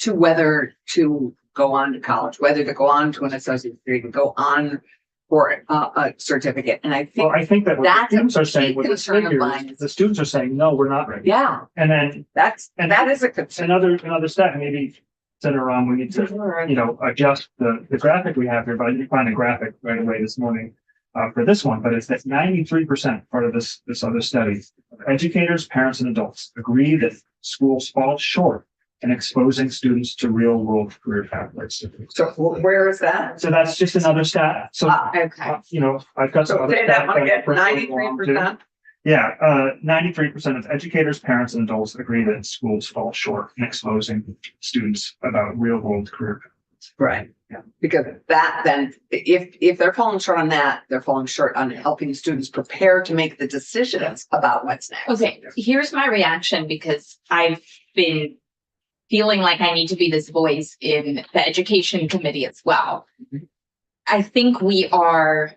to whether to go on to college, whether to go on to an associate's degree, to go on for a certificate. And I Well, think, I think that what the that's a students are saying big with the concern of figures, mine. the students are saying, no, we're not ready. yeah, And then that is a concern. another step, maybe Senator Rom, we need to, adjust the graphic we have here, but I didn't find a graphic right away this morning for this one, but it's that 93% part of this other study. Educators, parents, and adults agree that schools fall short in exposing students to real world career pathways. So where is that? So that's just another stat. So, Okay. I've got some So other. say that one stats again, for 93%. Yeah, 93% of educators, parents, and adults agree that schools fall short in exposing students about real world career pathways. Right. Yeah. Because that then, if they're falling short on that, they're falling short on helping students prepare to make the decisions about what's next. Okay, here's my reaction because I've been feeling like I need to be this voice in the education committee as well. I think we are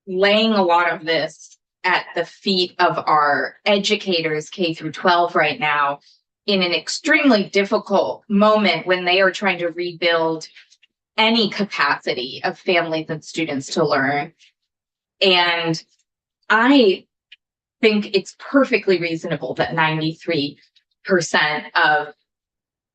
laying a lot of this at the feet of our educators K through 12 right now in an extremely difficult moment when they are trying to rebuild any capacity of families and students to learn. And I think it's perfectly reasonable that 93% of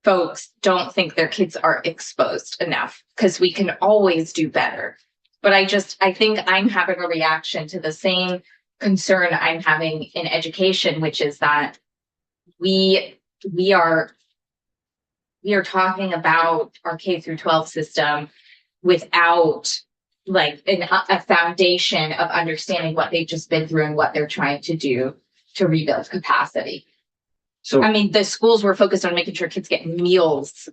folks don't think their kids are exposed enough because we can always do better. But I think I'm having a reaction to the same concern I'm having in education, which is that we are talking about our K through 12 system without like a foundation of understanding what they've just been through and what they're trying to do to rebuild capacity. So, I mean, the schools were focused on making sure kids get meals,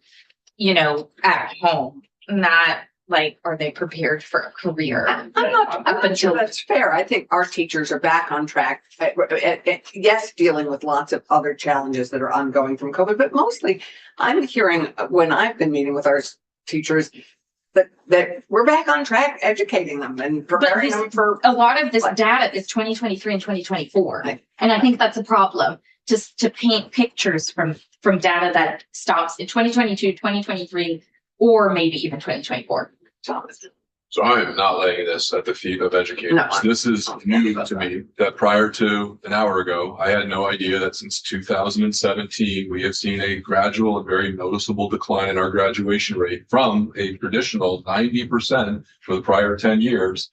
at home, not like, are they prepared for a career? I'm not sure that's fair. I think our teachers are back on track. Yes, dealing with lots of other challenges that are ongoing from COVID, but mostly I'm hearing when I've been meeting with our teachers that we're back on track educating them and preparing them for. A lot of this data is 2023 and 2024. And I think that's a problem. Just to paint pictures from data that stops in 2022, 2023, or maybe even 2024. So I am not laying this at the feet of educators. No. This is new to me, that prior to an hour ago, I had no idea that since 2017, we have seen a gradual and very noticeable decline in our graduation rate from a traditional 90% for the prior 10 years,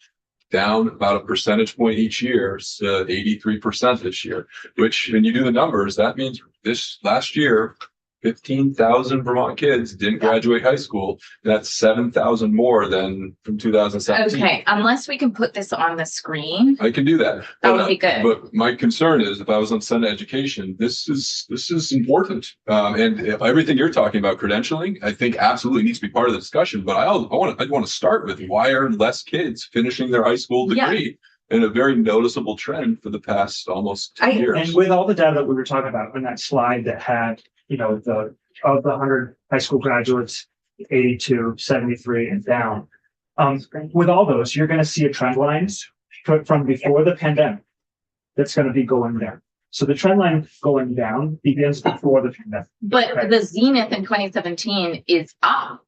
down about a percentage point each year to 83% this year, which when you do the numbers, that means this last year, 15,000 Vermont kids didn't graduate high school. That's 7,000 more than from 2017. Okay, unless we can put this on the screen. I can do that. That would be good. But my concern is if I was on Senate Education, this is important. And if everything you're talking about credentialing, I think absolutely needs to be part of the discussion. But I want to start with why are less kids finishing their high school degree? And a very noticeable trend for the past almost 10 years. and with all the data that we were talking about in that slide that had, of the 100 high school graduates, 82, 73 and down. With all those, you're going to see a trend line from before the pandemic that's going to be going down. So the trend line going down begins before the pandemic. But the zenith in 2017 is up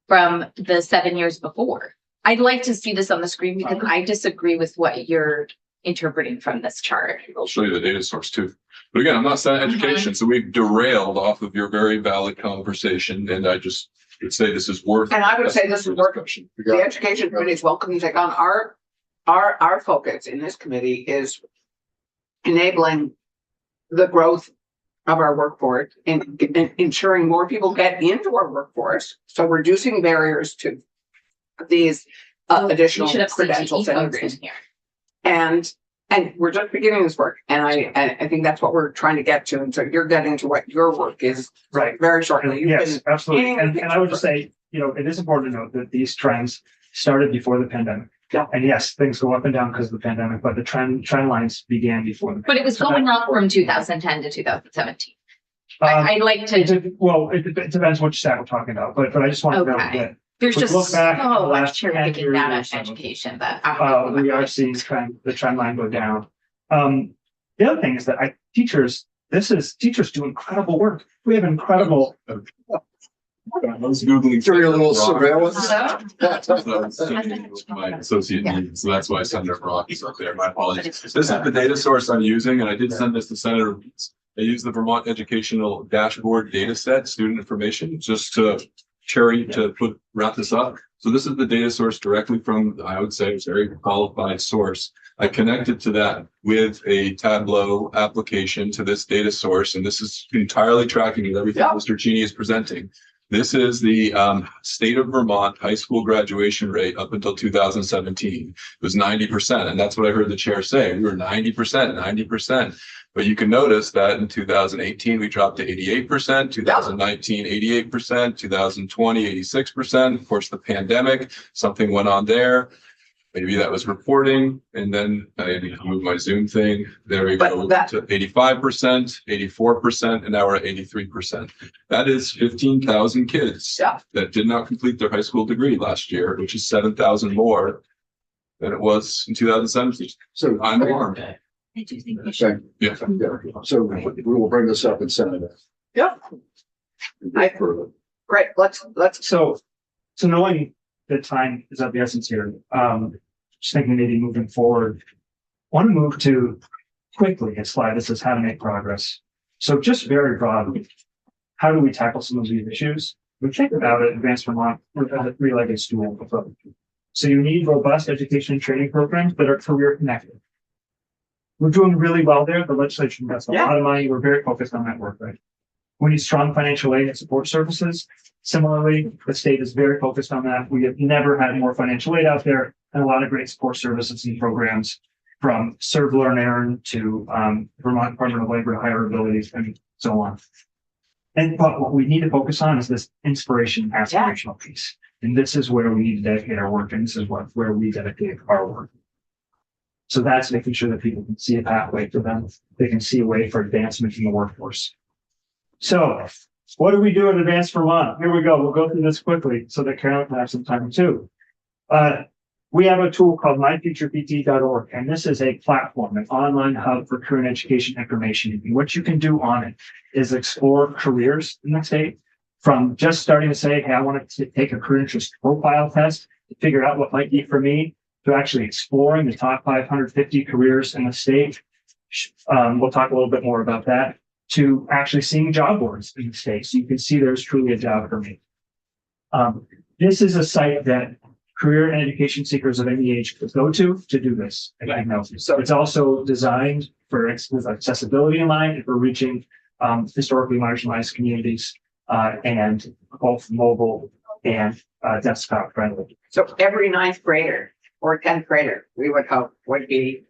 from the 7 years before. I'd like to see this on the screen because I disagree with what you're interpreting from this chart. I'll show you the data source too. But again, I'm not Senate Education, so we've derailed off of your very valid conversation. And I just would say this is worth. And I would say this is worth discussion. the education committee is welcome to take on our focus in this committee is enabling the growth of our workforce and ensuring more people get into our workforce. So reducing barriers to these additional We should have credentials CTE and folks in degrees. here. And we're just beginning this work. And I think that's what we're trying to get to. And so you're getting to what your work is Right. very shortly. You've Yes, been absolutely. painting the And I would just picture. say, it is important to note that these trends started before the pandemic. Yeah. And yes, things go up and down because of the pandemic, but the trend lines began before the. But it was going up from 2010 to 2017. Um, I'd like to, it depends which stat we're talking about, but I just want to note Okay. that there's we just look back at the so much last cherry 10 picking years data or in so. education that I'm. we are seeing the trend line go down. The other thing is that teachers teachers do incredible work. We have incredible. I was Googling. Doing a little surveillance. My associate needs, so that's why Senator Brock is up there. My apologies. This is the data source I'm using, and I did send this to Senator. I use the Vermont Educational Dashboard data set, student information, just to wrap this up. So this is the data source directly from, I would say, a very qualified source. I connected to that with a Tableau application to this data source, and this is entirely tracking with everything Mr. Cheney is presenting. This is the state of Vermont high school graduation rate up until 2017. It was 90%. And that's what I heard the chair say. We were 90%, 90%. But you can notice that in 2018, we dropped to 88%, 2019, 88%, 2020, 86%. Of course, the pandemic, something went on there. Maybe that was reporting, and then I need to move my Zoom thing. There we go to 85%, 84%, and now we're at 83%. That is 15,000 kids that did not complete their high school degree last year, which is 7,000 more than it was in 2017. So I'm alarmed. I do think we should. Yeah. So we will bring this up in Senate. Great, let's. So knowing that time is of the essence here, just thinking maybe moving forward, want to move to quickly a slide that says how to make progress. So just very broadly, how do we tackle some of these issues? We think about it, Advanced Vermont, we're a three-legged stool. So you need robust education and training programs that are career connected. We're doing really well there. The legislature invests a lot of money. We're very focused on that work, right? We need strong financial aid and support services. Similarly, the state is very focused on that. We have never had more financial aid out there, and a lot of great support services and programs from Serve, Learn, Earn to Vermont Department of Labor to Higher Abilities and so on. But what we need to focus on is this inspiration aspirational piece. And this is where we need to dedicate our work, and this is where we dedicate our work. So that's making sure that people can see a pathway for them. They can see a way for advancement in the workforce. So what do we do in Advanced Vermont? Here we go. We'll go through this quickly so that Carol can have some time too. We have a tool called myfuturept.org, and this is a platform, an online hub for career and education information. And what you can do on it is explore careers in the state, from just starting to say, hey, I want to take a career interest profile test to figure out what might be for me, to actually exploring the top 550 careers in the state. We'll talk a little bit more about that, to actually seeing job boards in the state. So you can see there's truly a job for me. This is a site that career and education seekers of any age could go to do this. So it's also designed for accessibility in mind, for reaching historically marginalized communities, and both mobile and desktop friendly. So every ninth grader or 10th grader, we would hope, would be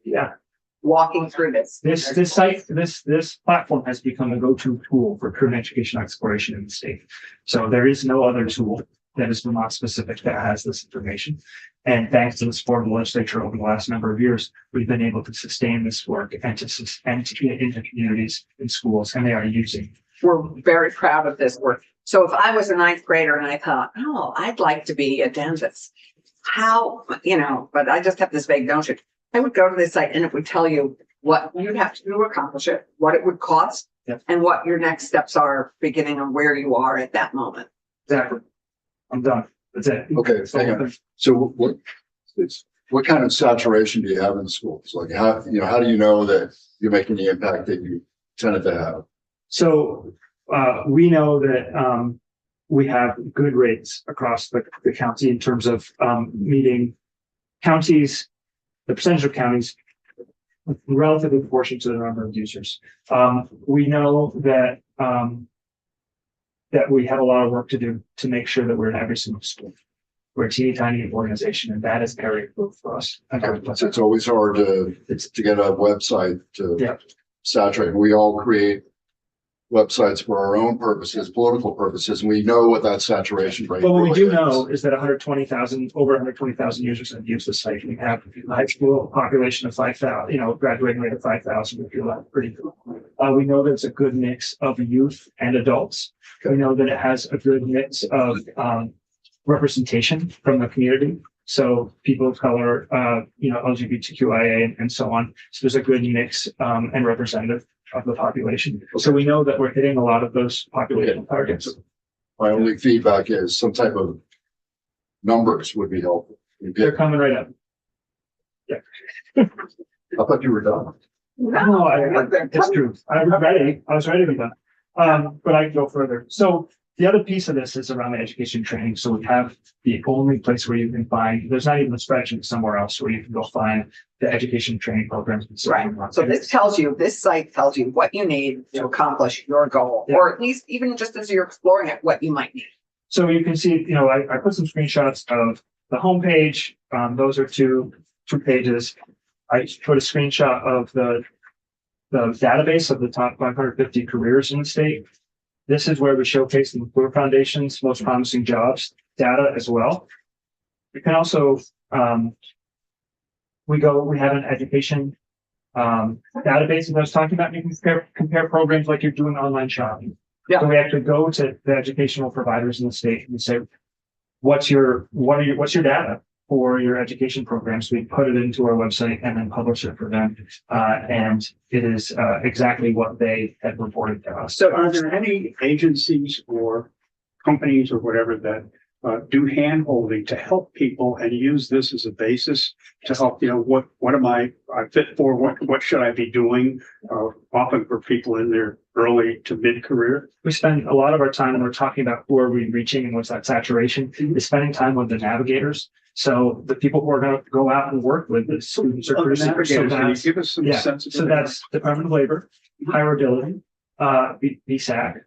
walking through this. This platform has become a go-to tool for career and education exploration in the state. So there is no other tool that is Vermont specific that has this information. And thanks to the support of the legislature over the last number of years, we've been able to sustain this work and to get into communities and schools, and they are using. We're very proud of this work. So if I was a ninth grader and I thought, oh, I'd like to be a dentist, but I just have this vague notion, I would go to this site and it would tell you what you'd have to do to accomplish it, what it would cost, and what your next steps are, beginning on where you are at that moment. Exactly. I'm done. That's it. Okay, hang on. So what kind of saturation do you have in the schools? Like how do you know that you're making the impact that you intended to have? So we know that we have good rates across the county in terms of meeting counties, the percentage of counties relatively proportional to the number of users. We know that that we have a lot of work to do to make sure that we're in every single school. We're a teeny tiny organization, and that is very good for us. It's always hard to get a website to saturate. We all create websites for our own purposes, political purposes, and we know what that saturation rate. But what we do know is that over 120,000 users have used the site. We have a high school population of 5,000, graduating rate of 5,000. We feel that's pretty cool. We know that it's a good mix of youth and adults. We know that it has a good mix of representation from the community. So people of color, LGBTQIA and so on. So there's a good mix and representative. of the population. So we know that we're hitting a lot of those population targets. My only feedback is some type of numbers would be helpful. They're coming right up. I thought you were done. No, it's true. I was ready to be done. But I can go further. So the other piece of this is around the education training. So we have the only place where you can find, there's not even a spreadsheet somewhere else where you can go find the education training programs. Right. So this site tells you what you need to accomplish your goal, Yeah. or at least even just as you're exploring it, what you might need. So you can see, I put some screenshots of the homepage. Those are two pages. I put a screenshot of the database of the top 550 careers in the state. This is where we showcase the McClure Foundation's most promising jobs data as well. You can also, we have an education database that I was talking about. You can compare programs like you're doing online shopping. Yeah. So we actually go to the educational providers in the state and say, what's your data for your education programs? We put it into our website and then publish it for them. And it is exactly what they had reported to us. So are there any agencies or companies or whatever that do handholding to help people and use this as a basis to help, what am I fit for? What should I be doing? Often for people in their early to mid career. We spend a lot of our time when we're talking about who are we reaching and what's that saturation, is spending time with the navigators. So the people who are going to go out and work with the students or career centers. So Can you that's, give us some yeah, sense of so that's Department of Labor, Hireability, BSAC.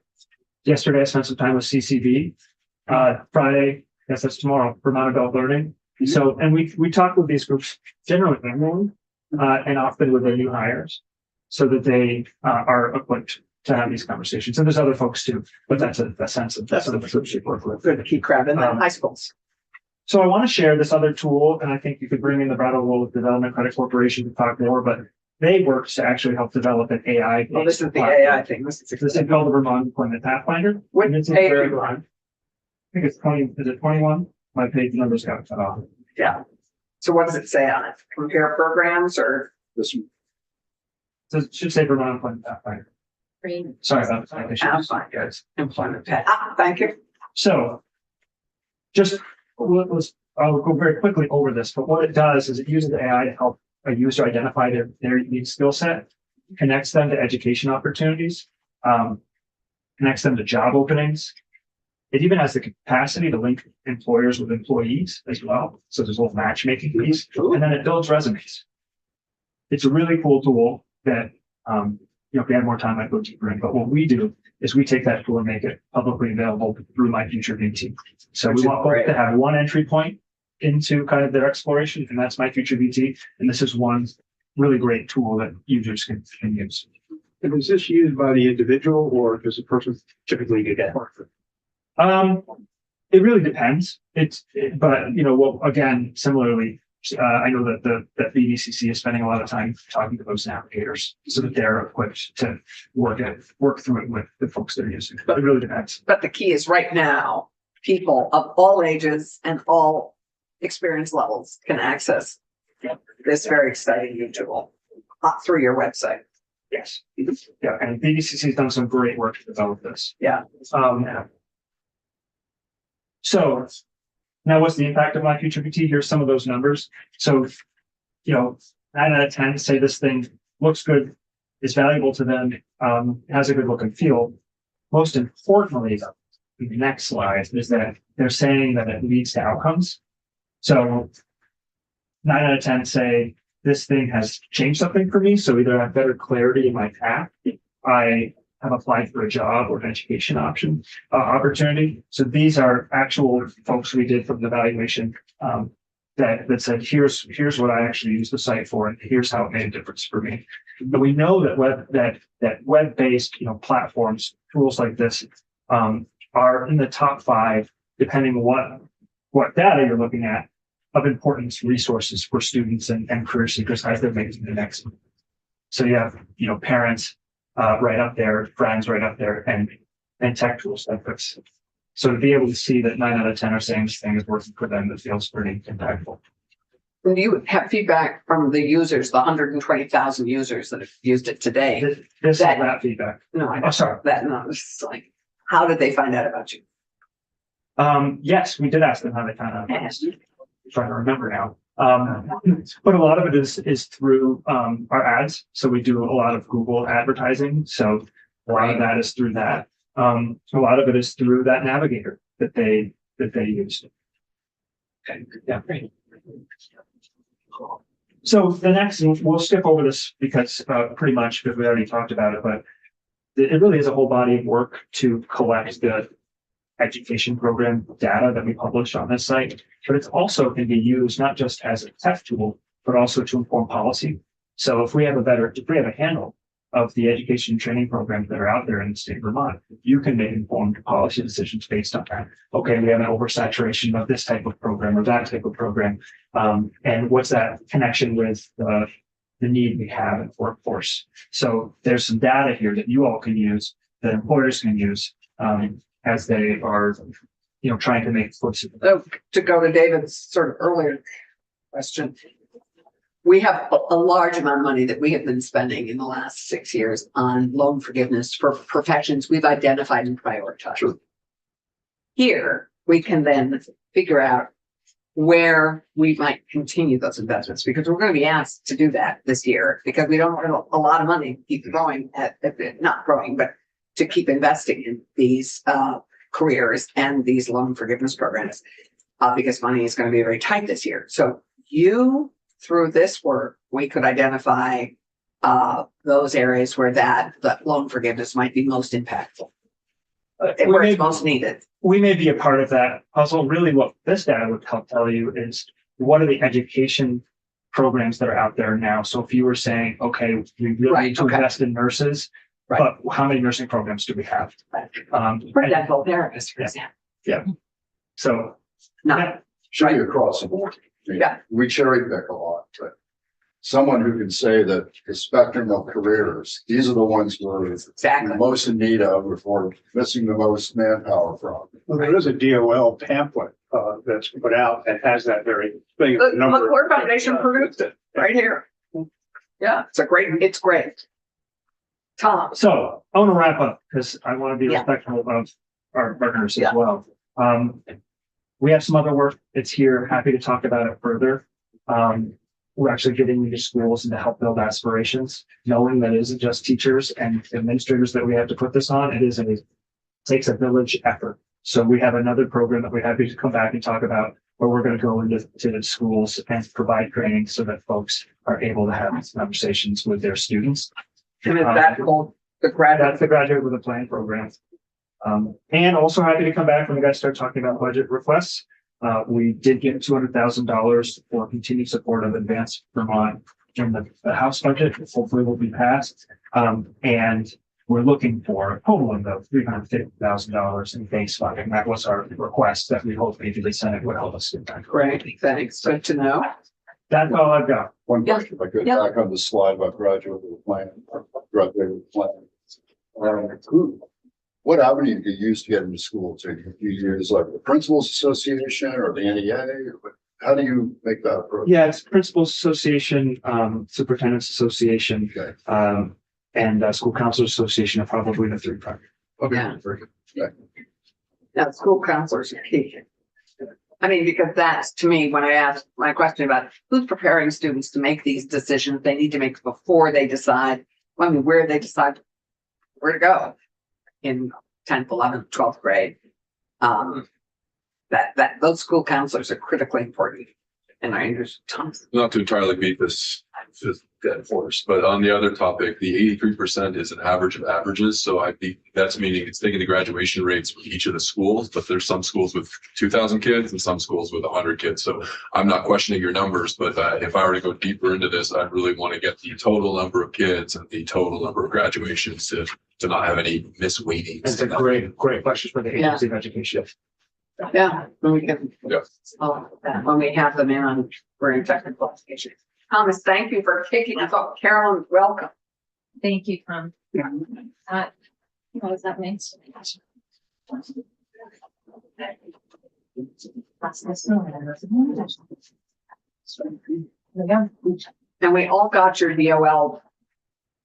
Yesterday I spent some time with CCB. Friday, yes, that's tomorrow, Vermont Adult Learning. So, and we talk with these groups generally annually, and often with their new hires, so that they are equipped to have these conversations. And there's other folks too, but that's a sense of that's the groups you work with. Good to keep crab in the high schools. So I want to share this other tool, and I think you could bring in the Brattleboro Development Credit Corporation to talk more, but they worked to actually help develop an AI. Well, this is the AI thing. This is called the Vermont Employment Pathfinder. What It's page very are you on? I think it's 20, is it 21? My page numbers got cut off. Yeah. So what does it say on it? Compare programs or? This, So it should say Vermont Employment Pathfinder. Green. Sorry about that. Pathfinder. Guys. Employment pet. Thank you. So just I'll go very quickly over this, but what it does is it uses AI to help a user identify their unique skill set, connects them to education opportunities, connects them to job openings. It even has the capacity to link employers with employees as well. So there's a little matchmaking piece, and then it builds resumes. It's a really cool tool that, if we had more time, I'd go deeper in. But what we do is we take that tool and make it publicly available through My Future VT. So we want folks to have one entry point into kind of their exploration, and that's My Future VT. And this is one really great tool that users can use. And is this used by the individual or does the person typically get that? It really depends. Again, similarly, I know that BDCC is spending a lot of time talking to those navigators so that they're equipped to work through it with the folks that are using it. But it really depends. But the key is right now, people of all ages and all experience levels can access this very exciting new tool through your website. Yes. Yeah. And BDCC has done some great work to develop this. Yeah. So now what's the impact of My Future VT? Here's some of those numbers. So, 9 out of 10 say this thing looks good, is valuable to them, has a good look and feel. Most importantly, the next slide is that they're saying that it leads to outcomes. So 9 out of 10 say this thing has changed something for me. So either I have better clarity in my path, I have applied for a job or an education opportunity. So these are actual folks we did from the evaluation that said, here's what I actually use the site for, and here's how it made a difference for me. But we know that web-based platforms, tools like this, are in the top 5, depending what data you're looking at, of importance resources for students and career seekers as they're making the next move. So you have parents right up there, friends right up there, and tech tools like this. So to be able to see that 9 out of 10 are saying this thing is working for them, that feels pretty impactful. Do you have feedback from the users, the 120,000 users that have used it today? This is That- that feedback. No, I Oh, know sorry. that, no, it's like, how did they find out about you? Yes, we did ask them how they found out. I'm trying to remember now. But a lot of it is through, our ads. So we do a lot of Google advertising. So a lot of that is through that. A lot of it is through that navigator that they use. Okay, yeah, great. So the next, we'll skip over this because, pretty much because we already talked about it, but it really is a whole body of work to collect the education program data that we publish on this site, but it's also can be used not just as a test tool, but also to inform policy. So if we have a handle of the education training programs that are out there in the state of Vermont, you can make informed policy decisions based on that. Okay, we have an oversaturation of this type of program or that type of program. And what's that connection with the need we have in the workforce? So there's some data here that you all can use, that employers can use, as they are, trying to make choices. So to go to David's sort of earlier question, we have a large amount of money that we have been spending in the last 6 years on loan forgiveness for professions we've identified and prioritized. Sure. Here, we can then figure out where we might continue those investments, because we're going to be asked to do that this year, because we don't have a lot of money to keep growing not growing, but to keep investing in these careers and these loan forgiveness programs, because money is going to be very tight this year. So through this work, we could identify those areas where that loan forgiveness might be most impactful, where it's most needed. We may be a part of that puzzle. Really, what this data would help tell you is what are the education programs that are out there now. So if you were saying, okay, we really need to invest in nurses, but how many nursing programs do we have? For dental therapists, for example. Yeah. So Not Should be across the board. I mean, Yeah. We cherry pick a lot, but someone who can say that the spectrum of careers, these are the ones we're exactly. most in need of, if we're missing the most manpower from. Well, there is a DOL pamphlet, that's put out that has that very thing. The McClure Foundation produced it right here. Yeah, it's great. Tom, So I want to wrap up because I want to be Yeah. respectful of our partners as Yeah. well. We have some other work that's here. Happy to talk about it further. We're actually getting into schools and to help build aspirations, knowing that it isn't just teachers and administrators that we have to put this on. Takes a village effort. So we have another program that we're happy to come back and talk about, where we're going to go into the schools and provide training so that folks are able to have these conversations with their students. and is that called the graduate? That's the Graduate with a Plan program. And also happy to come back when you guys start talking about budget requests. We did get $200,000 for continued support of Advanced Vermont in the House budget. Hopefully will be passed. And we're looking for a total of $350,000 in base funding. That was our request that we hope maybe the Senate would help us get that. Great, thanks. Good to know. That's all I've got. One Yeah. question, if I could, Yeah. back on the slide about graduate with a plan, graduate with a plan. What avenue do you use to get into schools? Do you use like the Principals Association or the NEA? Or how do you make that approach? Yeah, it's Principals Association, Superintendents Association, Okay. and School Counselors Association are probably the three primary. Okay. Yeah. Very good. Now, school counselors are key. I mean, because that's, to me, when I asked my question about who's preparing students to make these decisions they need to make before they decide, where they decide where to go in 10th, 11th, 12th grade. Those school counselors are critically important. And I understand. Not to entirely beat this dead horse, but on the other topic, the 83% is an average of averages. So I think that's meaning it's taking the graduation rates for each of the schools, but there's some schools with 2,000 kids and some schools with 100 kids. So I'm not questioning your numbers, but if I were to go deeper into this, I really want to get the total number of kids and the total number of graduations to not have any misweightings. That's a great question for the Agency of Education. Yeah, when we can. Yeah. When we have them in on, we're in technical qualifications. Thomas, thank you for kicking us off. Carolyn, welcome. Thank you, Tom. What does that mean? Yeah. And we all got your DOL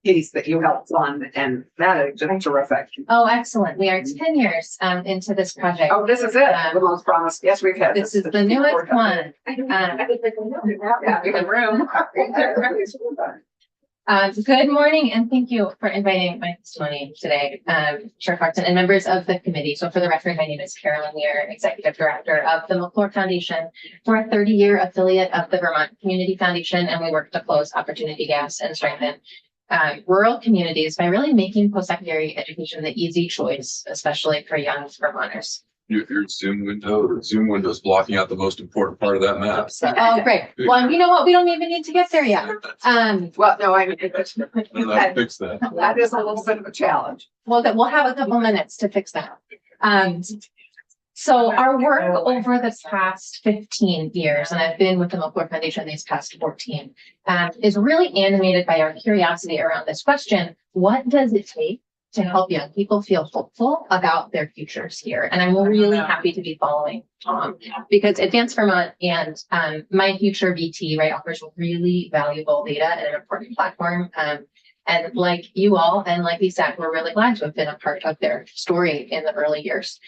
piece that you helped fund, and that is just terrific. Oh, excellent. We are 10 years into this project. Oh, this is it, the most promised. Yes, we've had. This is the newest one. Yeah, you can room. Good morning and thank you for inviting my testimony today, Chair Clarkson and members of the committee. So for the record, my name is Carolyn Weir, Executive Director of the McClure Foundation. We're a 30-year affiliate of the Vermont Community Foundation, and we work to close opportunity gaps and strengthen rural communities by really making post-secondary education the easy choice, especially for young Vermonters. Your Zoom window is blocking out the most important part of that map. Oh, great. Well, you know what? We don't even need to get there yet. Well, no, I mean, That'll fix that. that is a little bit of a challenge. Well, we'll have a couple minutes to fix that. So our work over the past 15 years, and I've been with the McClure Foundation these past 14, is really animated by our curiosity around this question: what does it take to help young people feel hopeful about their futures here? And I'm really happy to be following Tom, because Advance Vermont and My Future VT, right, offers really valuable data and an important platform. And like you all, and like we said, we're really glad to have been a part of their story in the early years.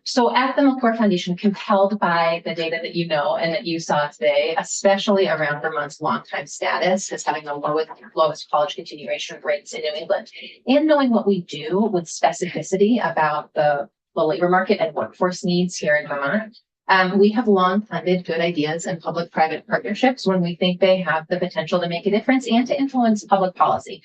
So at the McClure Foundation, compelled by the data that you know and that you saw today, especially around Vermont's long-time status as having the lowest college continuation rates in New England, and knowing what we do with specificity about the labor market and workforce needs here in Vermont, we have long funded good ideas and public-private partnerships when we think they have the potential to make a difference and to influence public policy.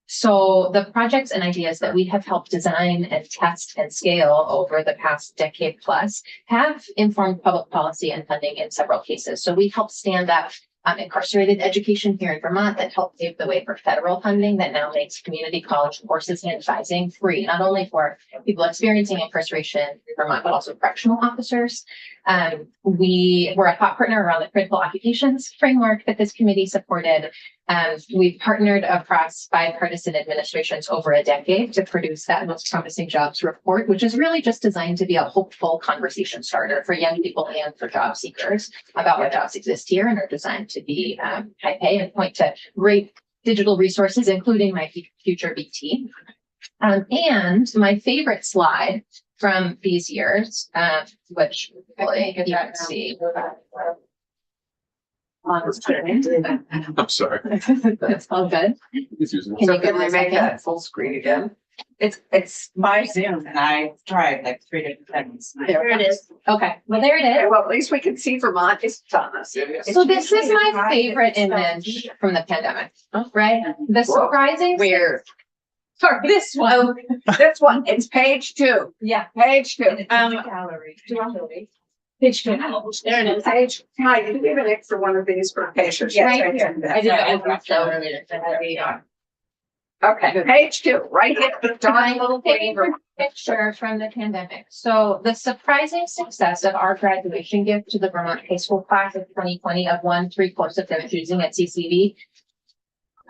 So the projects and ideas that we have helped design and test and scale over the past decade plus have informed public policy and funding in several cases. So we helped stand up incarcerated education here in Vermont that helped pave the way for federal funding that now makes community college courses and advising free, not only for people experiencing incarceration in Vermont, but also correctional officers. We were a thought partner around the critical occupations framework that this committee supported. We've partnered across bipartisan administrations over a decade to produce that Most Promising Jobs report, which is really just designed to be a hopeful conversation starter for young people and for job seekers about what jobs exist here and are designed to be high pay and point to great digital resources, including My Future VT. And my favorite slide from these years, which you can see. I'm sorry. It's all good. Excuse me. Can So you give can me we a make second? that full screen again? It's my Zoom and I tried like 3 different things. There it is. Okay, well, there it Okay, is. well, at least we can see Vermont is on us. So this is my favorite image from the pandemic, right? The surprising. Where? Sorry, this one. This one, it's page 2, Yeah. page 2. Gallery. Page two. There it is. Page, hi, you can leave an extra one of these for patients. Yes, Right I here. did. I did I that. dropped that earlier. Okay, page 2, right here, the darn little Favorite picture from the pandemic. So the surprising success of our graduation gift to the Vermont high school class of 2020 of 1-3 course of their choosing at CCV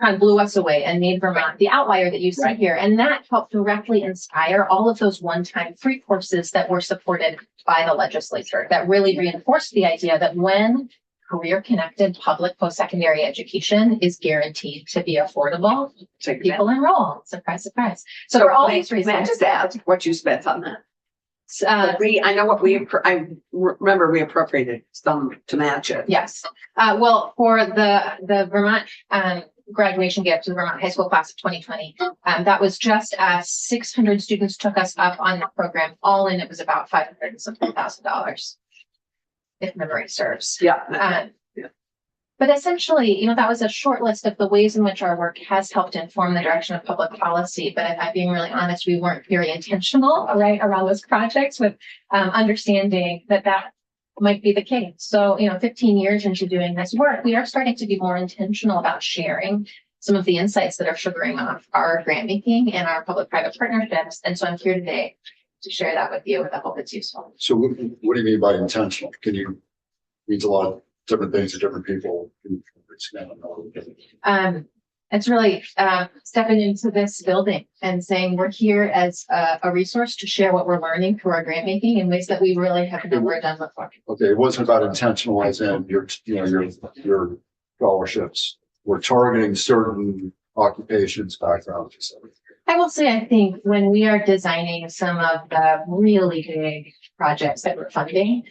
kind of blew us away and made Vermont the outlier that you see here. And that helped directly inspire all of those one-time free courses that were supported by the legislature that really reinforced the idea that when career-connected public post-secondary education is guaranteed to be affordable, people enroll. Surprise, surprise. So for all these May I reasons, just ask what you spent on that? I know what I remember we appropriated some to match it. yes. Well, for the Vermont graduation gift to the Vermont high school class of 2020, that was just 600 students took us up on the program. All in, it was about $500 and something thousand, if memory serves. Yeah. But essentially, that was a short list of the ways in which our work has helped inform the direction of public policy. But if I'm being really honest, we weren't very intentional, right, around those projects with understanding that might be the case. So, 15 years into doing this work, we are starting to be more intentional about sharing some of the insights that are sugaring off our grant making and our public-private partnerships. And so I'm here today to share that with you. I hope it's useful. So what do you mean by intentional? Means a lot of different things to different people. It's really stepping into this building and saying we're here as a resource to share what we're learning through our grant making in ways that we really have never done before. Okay, it wasn't about intentional as in your scholarships. We're targeting certain occupations, backgrounds, etc. I will say, I think when we are designing some of the really big projects that we're funding,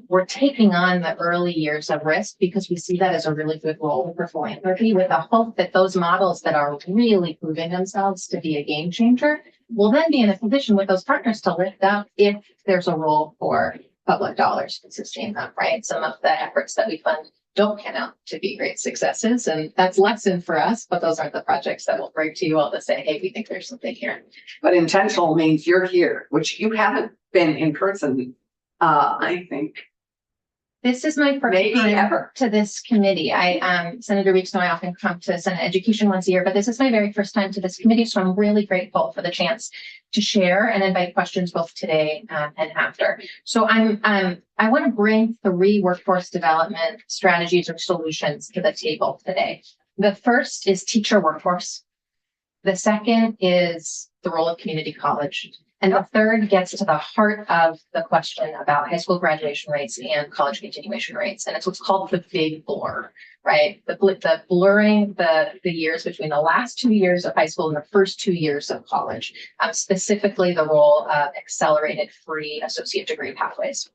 we're taking on the early years of risk because we see that as a really good role for philanthropy, with the hope that those models that are really proving themselves to be a game changer will then be in a position with those partners to lift up if there's a role for public dollars to sustain them, right? Some of the efforts that we fund don't pan out to be great successes, and that's lesson for us, but those aren't the projects that will bring to you all to say, hey, we think there's something here. But intentional means you're here, which you haven't been in person, I think. This is my first Maybe time ever. to this committee. Senator Weeks and I often come to Senate Education once a year, but this is my very first time to this committee. So I'm really grateful for the chance to share and invite questions both today and after. So I want to bring 3 workforce development strategies or solutions to the table today. The first is teacher workforce. The second is the role of community college. And the third gets to the heart of the question about high school graduation rates and college continuation rates. And it's what's called the big blur, right? The blurring the years between the last 2 years of high school and the first 2 years of college, specifically the role of accelerated free associate degree pathways.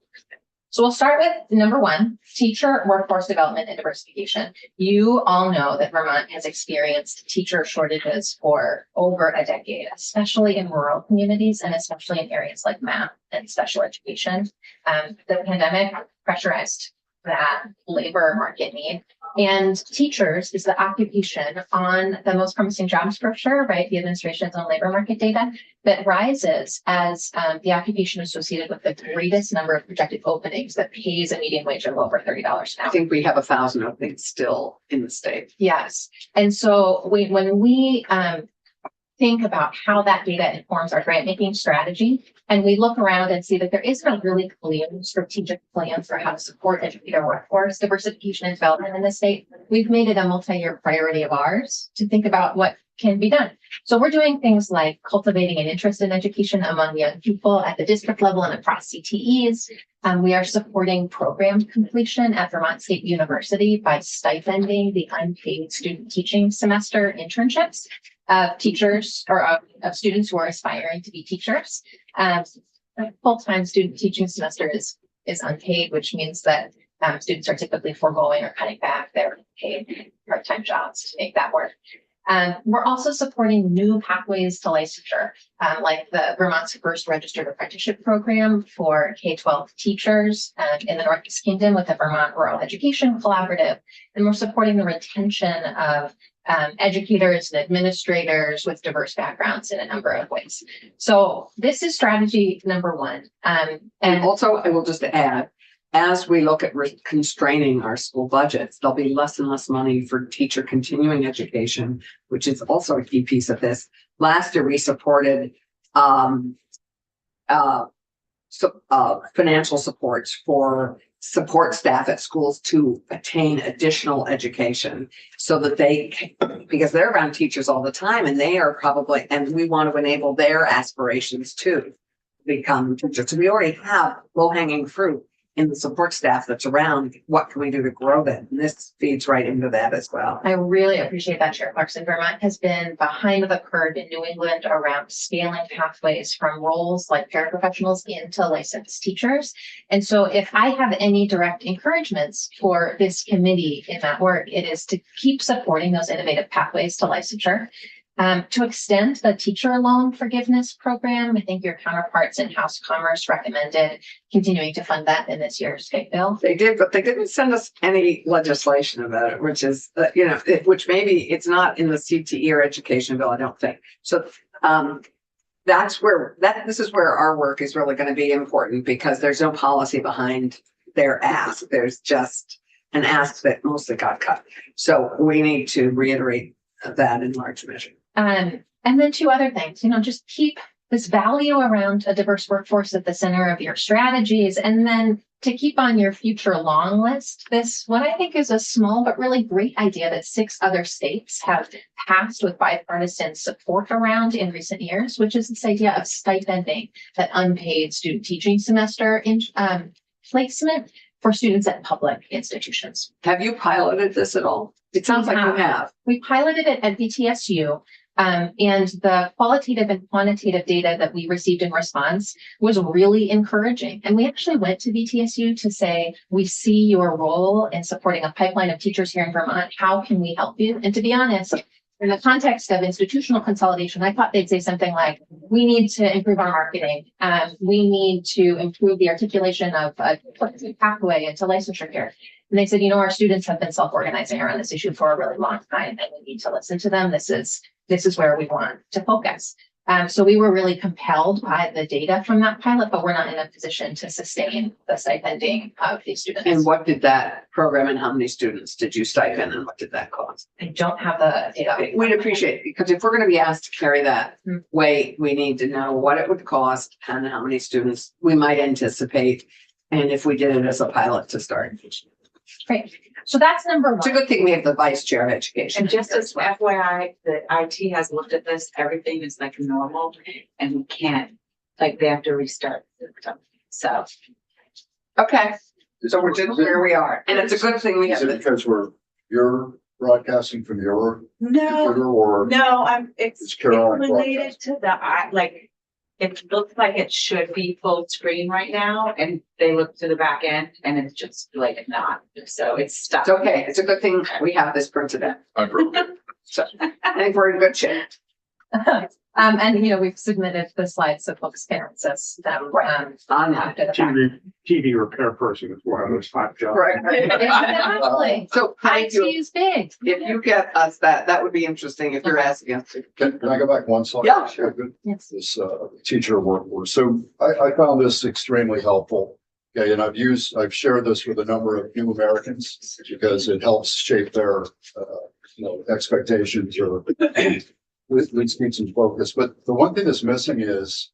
So we'll start with number 1, teacher workforce development and diversification. You all know that Vermont has experienced teacher shortages for over a decade, especially in rural communities and especially in areas like math and special education. The pandemic pressurized that labor market need. And teachers is the occupation on the most promising jobs brochure, right? The administration's own labor market data that rises as the occupation associated with the greatest number of projected openings that pays a median wage of over $30 an I hour. think we have 1,000 openings still in the state. Yes. And so when we think about how that data informs our grant making strategy, and we look around and see that there isn't a really clear strategic plan for how to support educator workforce diversification and development in the state, we've made it a multi-year priority of ours to think about what can be done. So we're doing things like cultivating an interest in education among young people at the district level and across CTEs. We are supporting program completion at Vermont State University by stipending the unpaid student teaching semester internships of teachers or of students who are aspiring to be teachers. A full-time student teaching semester is unpaid, which means that students are typically foregoing or cutting back their paid part-time jobs to make that work. We're also supporting new pathways to licensure, like the Vermont's first registered apprenticeship program for K-12 teachers in the Northeast Kingdom with the Vermont Rural Education Collaborative. And we're supporting the retention of educators and administrators with diverse backgrounds in a number of ways. So this is strategy number 1. And also, I will just add, as we look at constraining our school budgets, there'll be less and less money for teacher continuing education, which is also a key piece of this. Last year, we supported financial supports for support staff at schools to attain additional education so that because they're around teachers all the time and they are probably, and we want to enable their aspirations to become teachers. So we already have low-hanging fruit in the support staff that's around. What can we do to grow that? And this feeds right into that as well. I really appreciate that, Chair Clarkson. Vermont has been behind the curve in New England around scaling pathways from roles like paraprofessionals into licensed teachers. And so if I have any direct encouragements for this committee in that work, it is to keep supporting those innovative pathways to licensure. To extend the teacher loan forgiveness program, I think your counterparts in House Commerce recommended continuing to fund that in this year's state bill. They did, but they didn't send us any legislation about it, which is, which maybe it's not in the CTE or education bill, I don't think. So this is where our work is really going to be important, because there's no policy behind their ask. There's just an ask that mostly got cut. So we need to reiterate that in large measure. And then 2 other things, just keep this value around a diverse workforce at the center of your strategies, and then to keep on your future long list, this what I think is a small but really great idea that 6 other states have passed with bipartisan support around in recent years, which is this idea of stipending that unpaid student teaching semester in placement for students at public institutions. Have you piloted this at all? It sounds like you have. We piloted it at BTSU. And the qualitative and quantitative data that we received in response was really encouraging. And we actually went to BTSU to say, we see your role in supporting a pipeline of teachers here in Vermont. How can we help you? And to be honest, in the context of institutional consolidation, I thought they'd say something like, we need to improve our marketing. We need to improve the articulation of a pathway into licensure here. And they said, our students have been self-organizing around this issue for a really long time, and we need to listen to them. This is where we want to focus. So we were really compelled by the data from that pilot, but we're not in a position to sustain the stipending of these students. And what did that program and how many students did you stipend and what did that cost? I don't have the data. We'd appreciate it because if we're going to be asked to carry that weight, we need to know what it would cost and how many students we might anticipate. And if we did it as a pilot to start. Great. So that's number It's a one. good thing we have the vice chair of education. And just as FYI, the IT has looked at this, everything is like normal and we can't, like they have to restart the system. So Okay, so we're just where we are. And it's a good thing we Is have it this. because you're broadcasting from your computer or it's It's Carolyn related to like, it looks like it should be full screen right now and they look to the back end and it's just like not. So it's stuck. It's okay. It's a good thing we have this printed out. I broke it. So I think we're in good shape. And we've submitted the slides so folks can access them On that. after the fact. TV repair person is one of those 5 jobs. Right. Exactly. So thank IT you. is big. If you get us that would be interesting if you're asking us. Can I go back one slide? Yeah, sure. Yes. This teacher workforce. So I found this extremely helpful. Okay, and I've shared this with a number of new Americans because it helps shape their expectations or leads me some focus. But the one thing that's missing is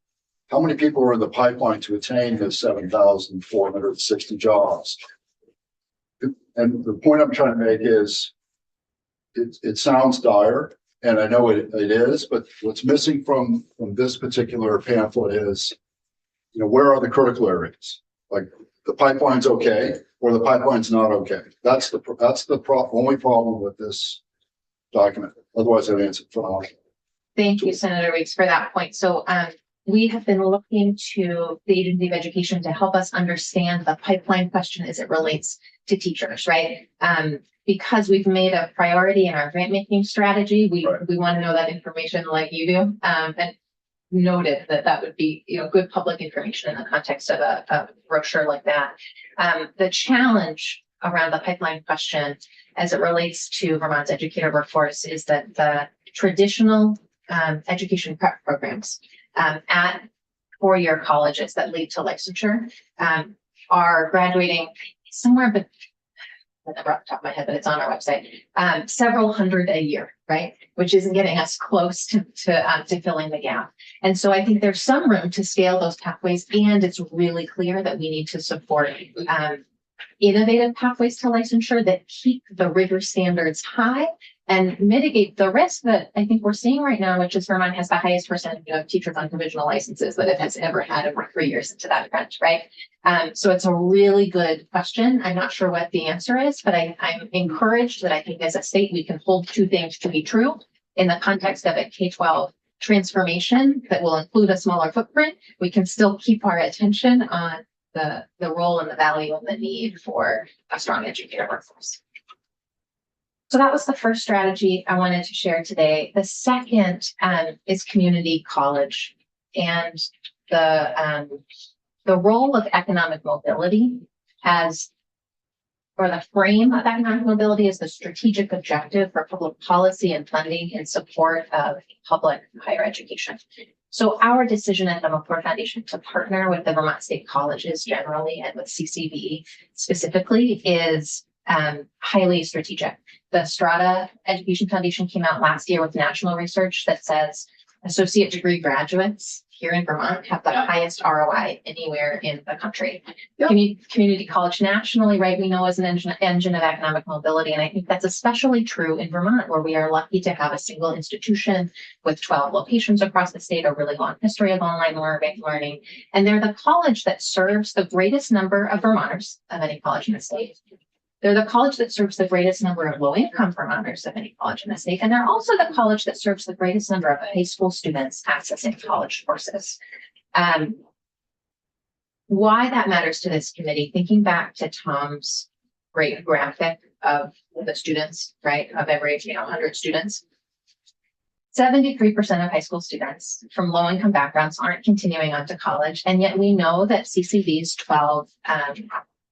how many people are in the pipeline to attain the 7,460 jobs. And the point I'm trying to make is it sounds dire, and I know it is, but what's missing from this particular pamphlet is, where are the critical areas? Like the pipeline's okay, or the pipeline's not okay. That's the only problem with this document. Otherwise, I've answered phenomenally. Thank you, Senator Weeks, for that point. So we have been looking to the Agency of Education to help us understand the pipeline question as it relates to teachers, right? Because we've made a priority in our grant making strategy, we want to know that information like you do. And noted that would be good public information in the context of a brochure like that. The challenge around the pipeline question as it relates to Vermont's educator workforce is that the traditional education prep programs at four-year colleges that lead to licensure are graduating somewhere, but I never off the top of my head, but it's on our website, several hundred a year, right? Which isn't getting us close to filling the gap. And so I think there's some room to scale those pathways, and it's really clear that we need to support innovative pathways to licensure that keep the rigor standards high and mitigate the risk that I think we're seeing right now, which is Vermont has the highest percentage of teachers on provisional licenses that it has ever had over 3 years into that trend, right? So it's a really good question. I'm not sure what the answer is, but I'm encouraged that I think as a state, we can hold two things to be true in the context of a K-12 transformation that will include a smaller footprint. We can still keep our attention on the role and the value and the need for a strong educator workforce. So that was the first strategy I wanted to share today. The second is community college and the role of economic mobility or the frame of economic mobility is the strategic objective for public policy and funding in support of public higher education. So our decision at the McClure Foundation to partner with the Vermont State Colleges generally and with CCV specifically is highly strategic. The Strata Education Foundation came out last year with national research that says associate degree graduates here in Vermont have the highest ROI anywhere in the country. Yep. Community college nationally, right, we know is an engine of economic mobility. And I think that's especially true in Vermont, where we are lucky to have a single institution with 12 locations across the state, a really long history of online learning. And they're the college that serves the greatest number of Vermonters of any college in the state. They're the college that serves the greatest number of low-income Vermonters of any college in the state. And they're also the college that serves the greatest number of high school students accessing college courses. Why that matters to this committee, thinking back to Tom's great graphic of the students, right, of every 100 students, 73% of high school students from low-income backgrounds aren't continuing on to college. And yet we know that CCV's 12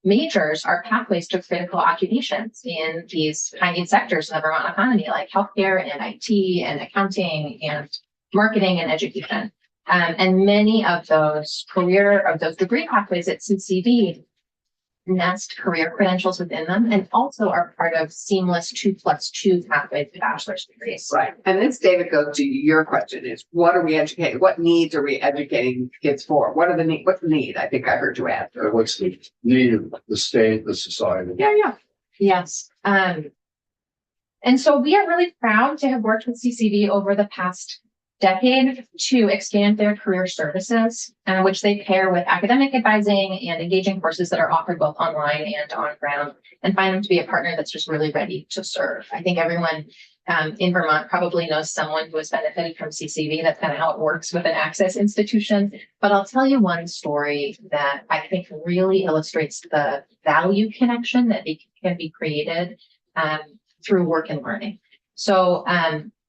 majors are pathways to critical occupations in these high-need sectors of the Vermont economy, like healthcare and IT and accounting and marketing and education. And many of those degree pathways at CCV nest career credentials within them and also are part of seamless 2+2 pathways to bachelor's degrees. Right. And this, David, goes to your question is, what are we educating? What needs are we educating kids for? What are the need? What's the need? I think I heard you ask. What's the need of the state, the society? Yeah. Yes. And so we are really proud to have worked with CCV over the past decade to expand their career services, which they pair with academic advising and engaging courses that are offered both online and on ground, and find them to be a partner that's just really ready to serve. I think everyone in Vermont probably knows someone who has benefited from CCV. That's kind of how it works with an access institution. But I'll tell you one story that I think really illustrates the value connection that can be created through work and learning. So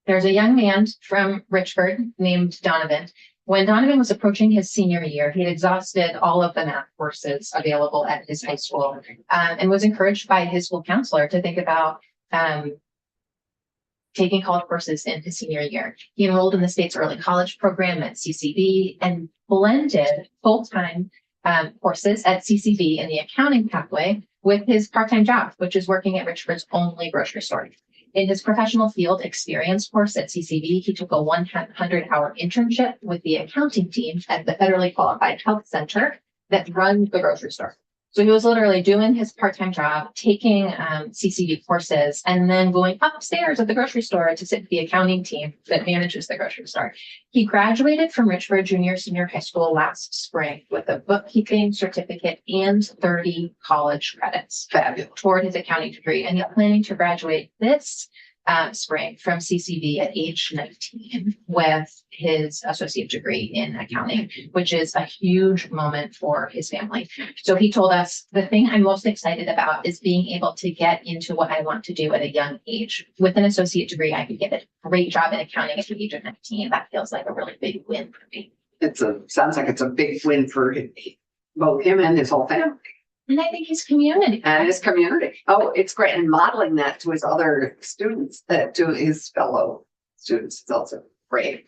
there's a young man from Richford named Donovan. When Donovan was approaching his senior year, he had exhausted all of the math courses available at his high school and was encouraged by his school counselor to think about taking college courses in his senior year. He enrolled in the state's early college program at CCV and blended full-time courses at CCV in the accounting pathway with his part-time job, which is working at Richford's only grocery store. In his professional field experience course at CCV, he took a 100-hour internship with the accounting team at the federally qualified health center that runs the grocery store. So he was literally doing his part-time job, taking CCV courses, and then going upstairs at the grocery store to sit with the accounting team that manages the grocery store. He graduated from Richford Senior High School last spring with a bookkeeping certificate and 30 college credits toward his accounting degree. And he's planning to graduate this spring from CCV at age 19 with his associate degree in accounting, which is a huge moment for his family. So he told us, the thing I'm most excited about is being able to get into what I want to do at a young age. With an associate degree, I could get a great job in accounting at the age of 19. That feels like a really big win for me. Sounds like it's a big win for both him and his whole family. And I think his community. And his community. Oh, it's great. And modeling that to his other students, to his fellow students is also great.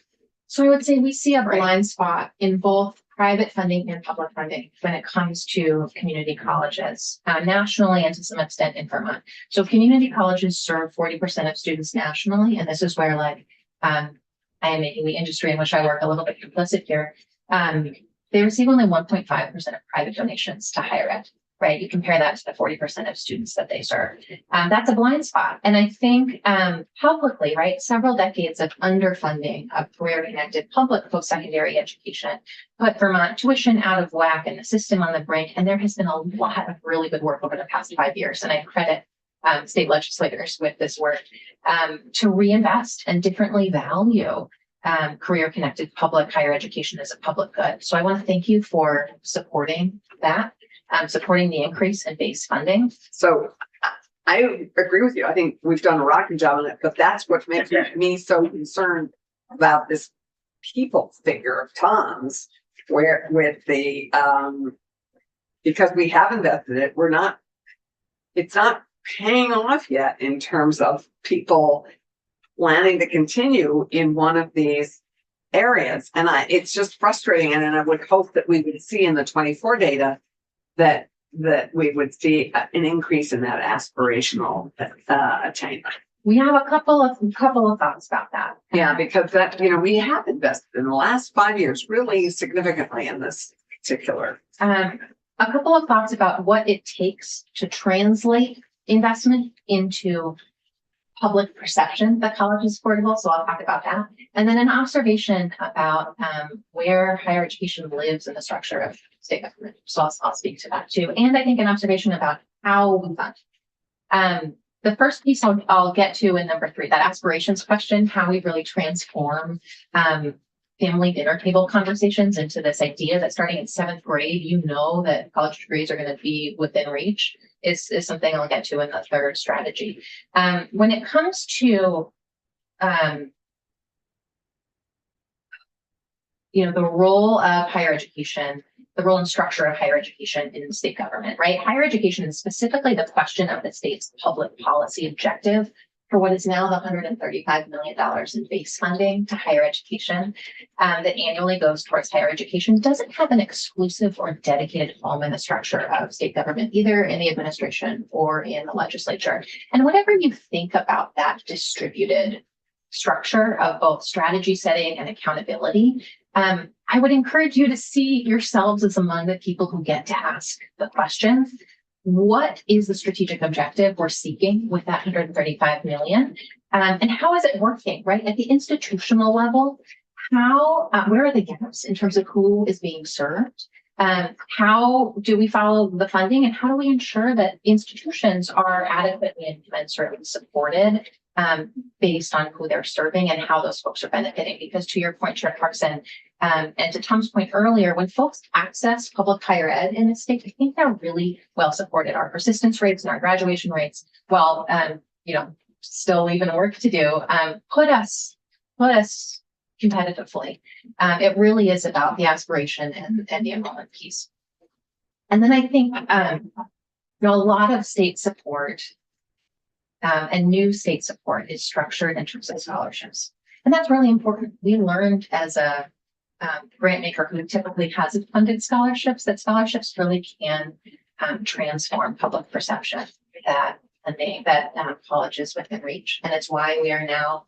So I would say we see a blind spot in both private funding and public funding when it comes to community colleges, nationally and to some extent in Vermont. So community colleges serve 40% of students nationally. And this is where I am making the industry in which I work a little bit complicit here. They receive only 1.5% of private donations to higher ed. Right, you compare that to the 40% of students that they serve. That's a blind spot. And I think publicly, right, several decades of underfunding of career-connected public post-secondary education put Vermont tuition out of whack and the system on the brink. And there has been a lot of really good work over the past 5 years. And I credit state legislators with this work to reinvest and differently value career-connected public higher education as a public good. So I want to thank you for supporting that. Supporting the increase in base funding. So I agree with you. I think we've done a rocking job on it, but that's what makes me so concerned about this people figure of Tom's, where with the because we have invested it, it's not paying off yet in terms of people planning to continue in one of these areas. And it's just frustrating. And I would hope that we would see in the 24 data that we would see an increase in that aspirational attainment. We have a couple of thoughts about that. Yeah, because that, you know, we have invested in the last 5 years really significantly in this particular. A couple of thoughts about what it takes to translate investment into public perception that college is affordable. So I'll talk about that. And then an observation about where higher education lives in the structure of state government. So I'll speak to that too. And I think an observation about how we fund. The first piece I'll get to in number 3, that aspirations question, how we really transform family dinner table conversations into this idea that starting in 7th grade, you know that college degrees are going to be within reach is something I'll get to in the 3rd strategy. When it comes to, you know, the role of higher education, the role and structure of higher education in the state government, right? Higher education is specifically the question of the state's public policy objective for what is now the $135 million in base funding to higher education that annually goes towards higher education doesn't have an exclusive or dedicated home in the structure of state government, either in the administration or in the legislature. And whatever you think about that distributed structure of both strategy setting and accountability, I would encourage you to see yourselves as among the people who get to ask the questions. What is the strategic objective we're seeking with that 135 million? And how is it working, right? At the institutional level, where are the gaps in terms of who is being served? How do we follow the funding, and how do we ensure that institutions are adequately and commensurately supported based on who they're serving and how those folks are benefiting? Because to your point, Chair Carson, and to Tom's point earlier, when folks access public higher ed in the state, I think they're really well supported. Our persistence rates and our graduation rates, well, you know, still even work to do, put us competitively. It really is about the aspiration and the enrollment piece. And then I think, you know, a lot of state support and new state support is structured in terms of scholarships. And that's really important. We learned as a grant maker who typically hasn't funded scholarships that scholarships really can transform public perception that college is within reach. And it's why we are now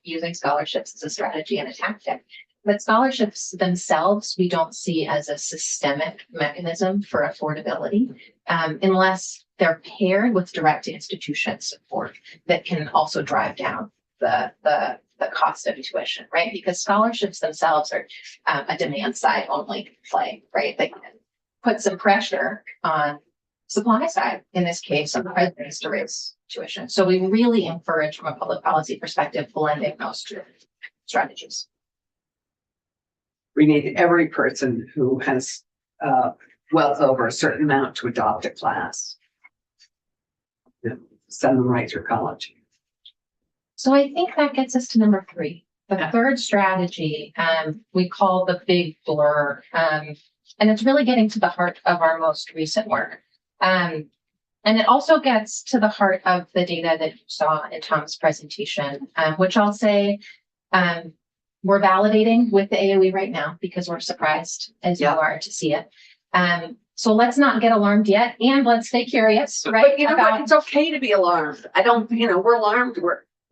using scholarships as a strategy and a tactic. But scholarships themselves, we don't see as a systemic mechanism for affordability unless they're paired with direct institution support that can also drive down the cost of tuition, right? Because scholarships themselves are a demand side only play, right? They can put some pressure on supply side, in this case, on the presidents to raise tuition. So we really encourage, from a public policy perspective, blending those two strategies. We need every person who has wealth over a certain amount to adopt a class. Send them right through college. So I think that gets us to number 3. The 3rd strategy we call the big blur. And it's really getting to the heart of our most recent work. And it also gets to the heart of the data that you saw in Tom's presentation, which I'll say we're validating with the AOE right now because we're surprised as you are to see it. So let's not get alarmed yet, and let's stay curious, right? But you know what? It's okay to be alarmed. I don't, you know, we're alarmed.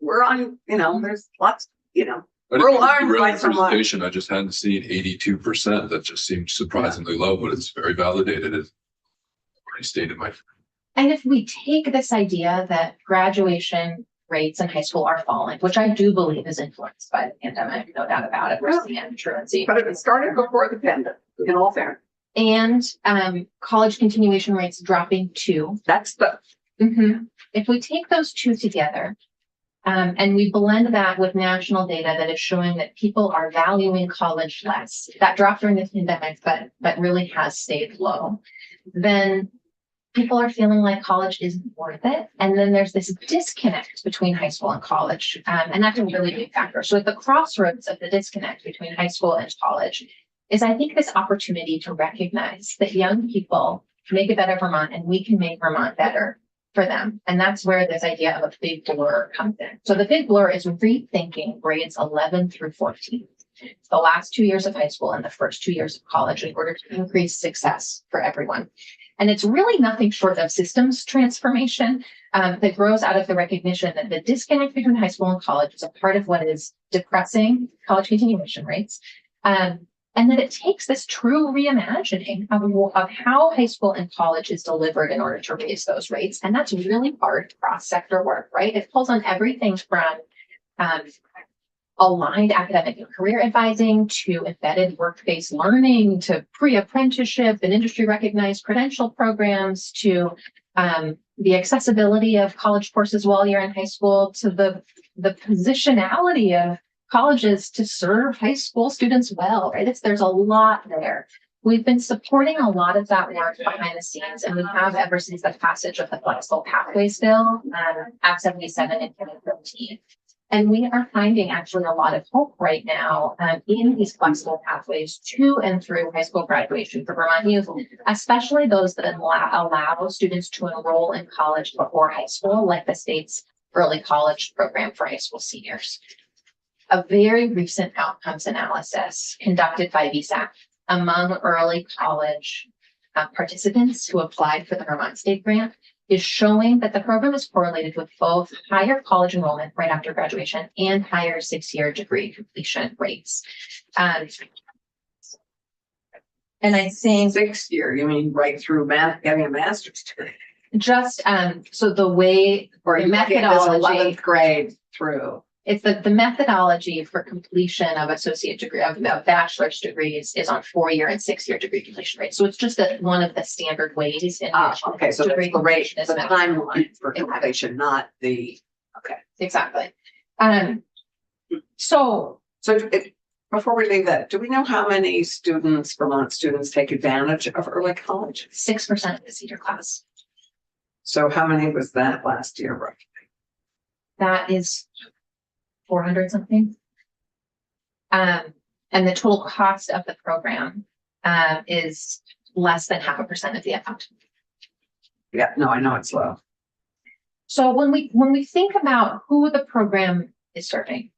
We're on, you know, there's lots, you know, we're alarmed by someone. Presentation, I just hadn't seen 82%. That just seemed surprisingly low, but it's very validated. It's already stated my. And if we take this idea that graduation rates in high school are falling, which I do believe is influenced by the pandemic, no doubt about it, we're seeing truancy. But it started before the pandemic, in all fairness. And college continuation rates dropping too. That's the. If we take those two together, and we blend that with national data that is showing that people are valuing college less, that dropped during the pandemic, but really has stayed low, then people are feeling like college isn't worth it. And then there's this disconnect between high school and college. And that's a really big factor. So at the crossroads of the disconnect between high school and college is, I think, this opportunity to recognize that young people make a better Vermont and we can make Vermont better for them. And that's where this idea of a big blur comes in. So the big blur is rethinking grades 11 through 14, the last 2 years of high school and the first 2 years of college, in order to increase success for everyone. And it's really nothing short of systems transformation that grows out of the recognition that the disconnect between high school and college is a part of what is depressing college continuation rates. And that it takes this true reimagining of how high school and college is delivered in order to raise those rates. And that's really hard cross-sector work, right? It pulls on everything from aligned academic and career advising to embedded work-based learning to pre-apprenticeship and industry recognized credential programs to the accessibility of college courses while you're in high school to the positionality of colleges to serve high school students well, right? There's a lot there. We've been supporting a lot of that work behind the scenes, and we have ever since the passage of the Flexible Pathways Bill, Act 77 in 2013. And we are finding actually a lot of hope right now in these flexible pathways to and through high school graduation for Vermont youth, especially those that allow students to enroll in college before high school, like the state's early college program for high school seniors. A very recent outcomes analysis conducted by VSAC among early college participants who applied for the Vermont State Grant is showing that the program is correlated with both higher college enrollment right after graduation and higher 6-year degree completion rates. And I think 6 year, you mean right through getting a master's degree? just so the way Or the you get this methodology 11th grade through? it's the methodology for completion of associate degree of bachelor's degrees is on 4-year and 6-year degree completion rates. So it's just one of the standard ways in which Okay, so that's degree the rate, completion is the measured. timeline for completion, not the, okay. Exactly. So Before we leave that, do we know how many students, Vermont students, take advantage of early college? 6% of the senior class. So how many was that last year, roughly? That is 400 something. And the total cost of the program is less than 0.5% of the amount. Yeah, no, I know it's low. So when we think about who the program is serving,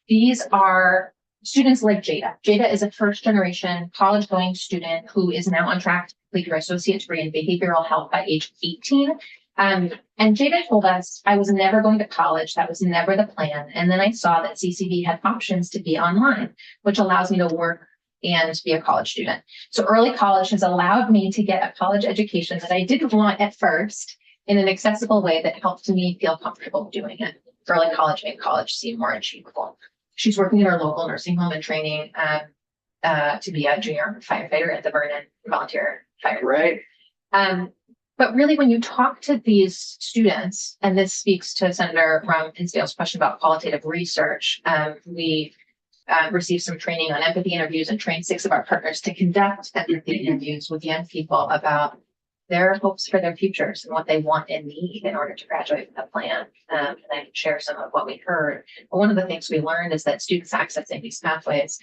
these are students like Jada. Jada is a first generation college going student who is now on track to complete her associate degree in behavioral health by age 18. And Jada told us, I was never going to college. That was never the plan. And then I saw that CCV had options to be online, which allows me to work and be a college student. So early college has allowed me to get a college education that I didn't want at first in an accessible way that helped me feel comfortable doing it. Early college made college seem more achievable. She's working in our local nursing home and training to be a junior firefighter at the Vernon Volunteer Fire. Right. But really, when you talk to these students, and this speaks to Senator Hinsdale's question about qualitative research, we received some training on empathy interviews and trained 6 of our partners to conduct empathy interviews with young people about their hopes for their futures and what they want and need in order to graduate with a plan. And I can share some of what we heard. But one of the things we learned is that students accessing these pathways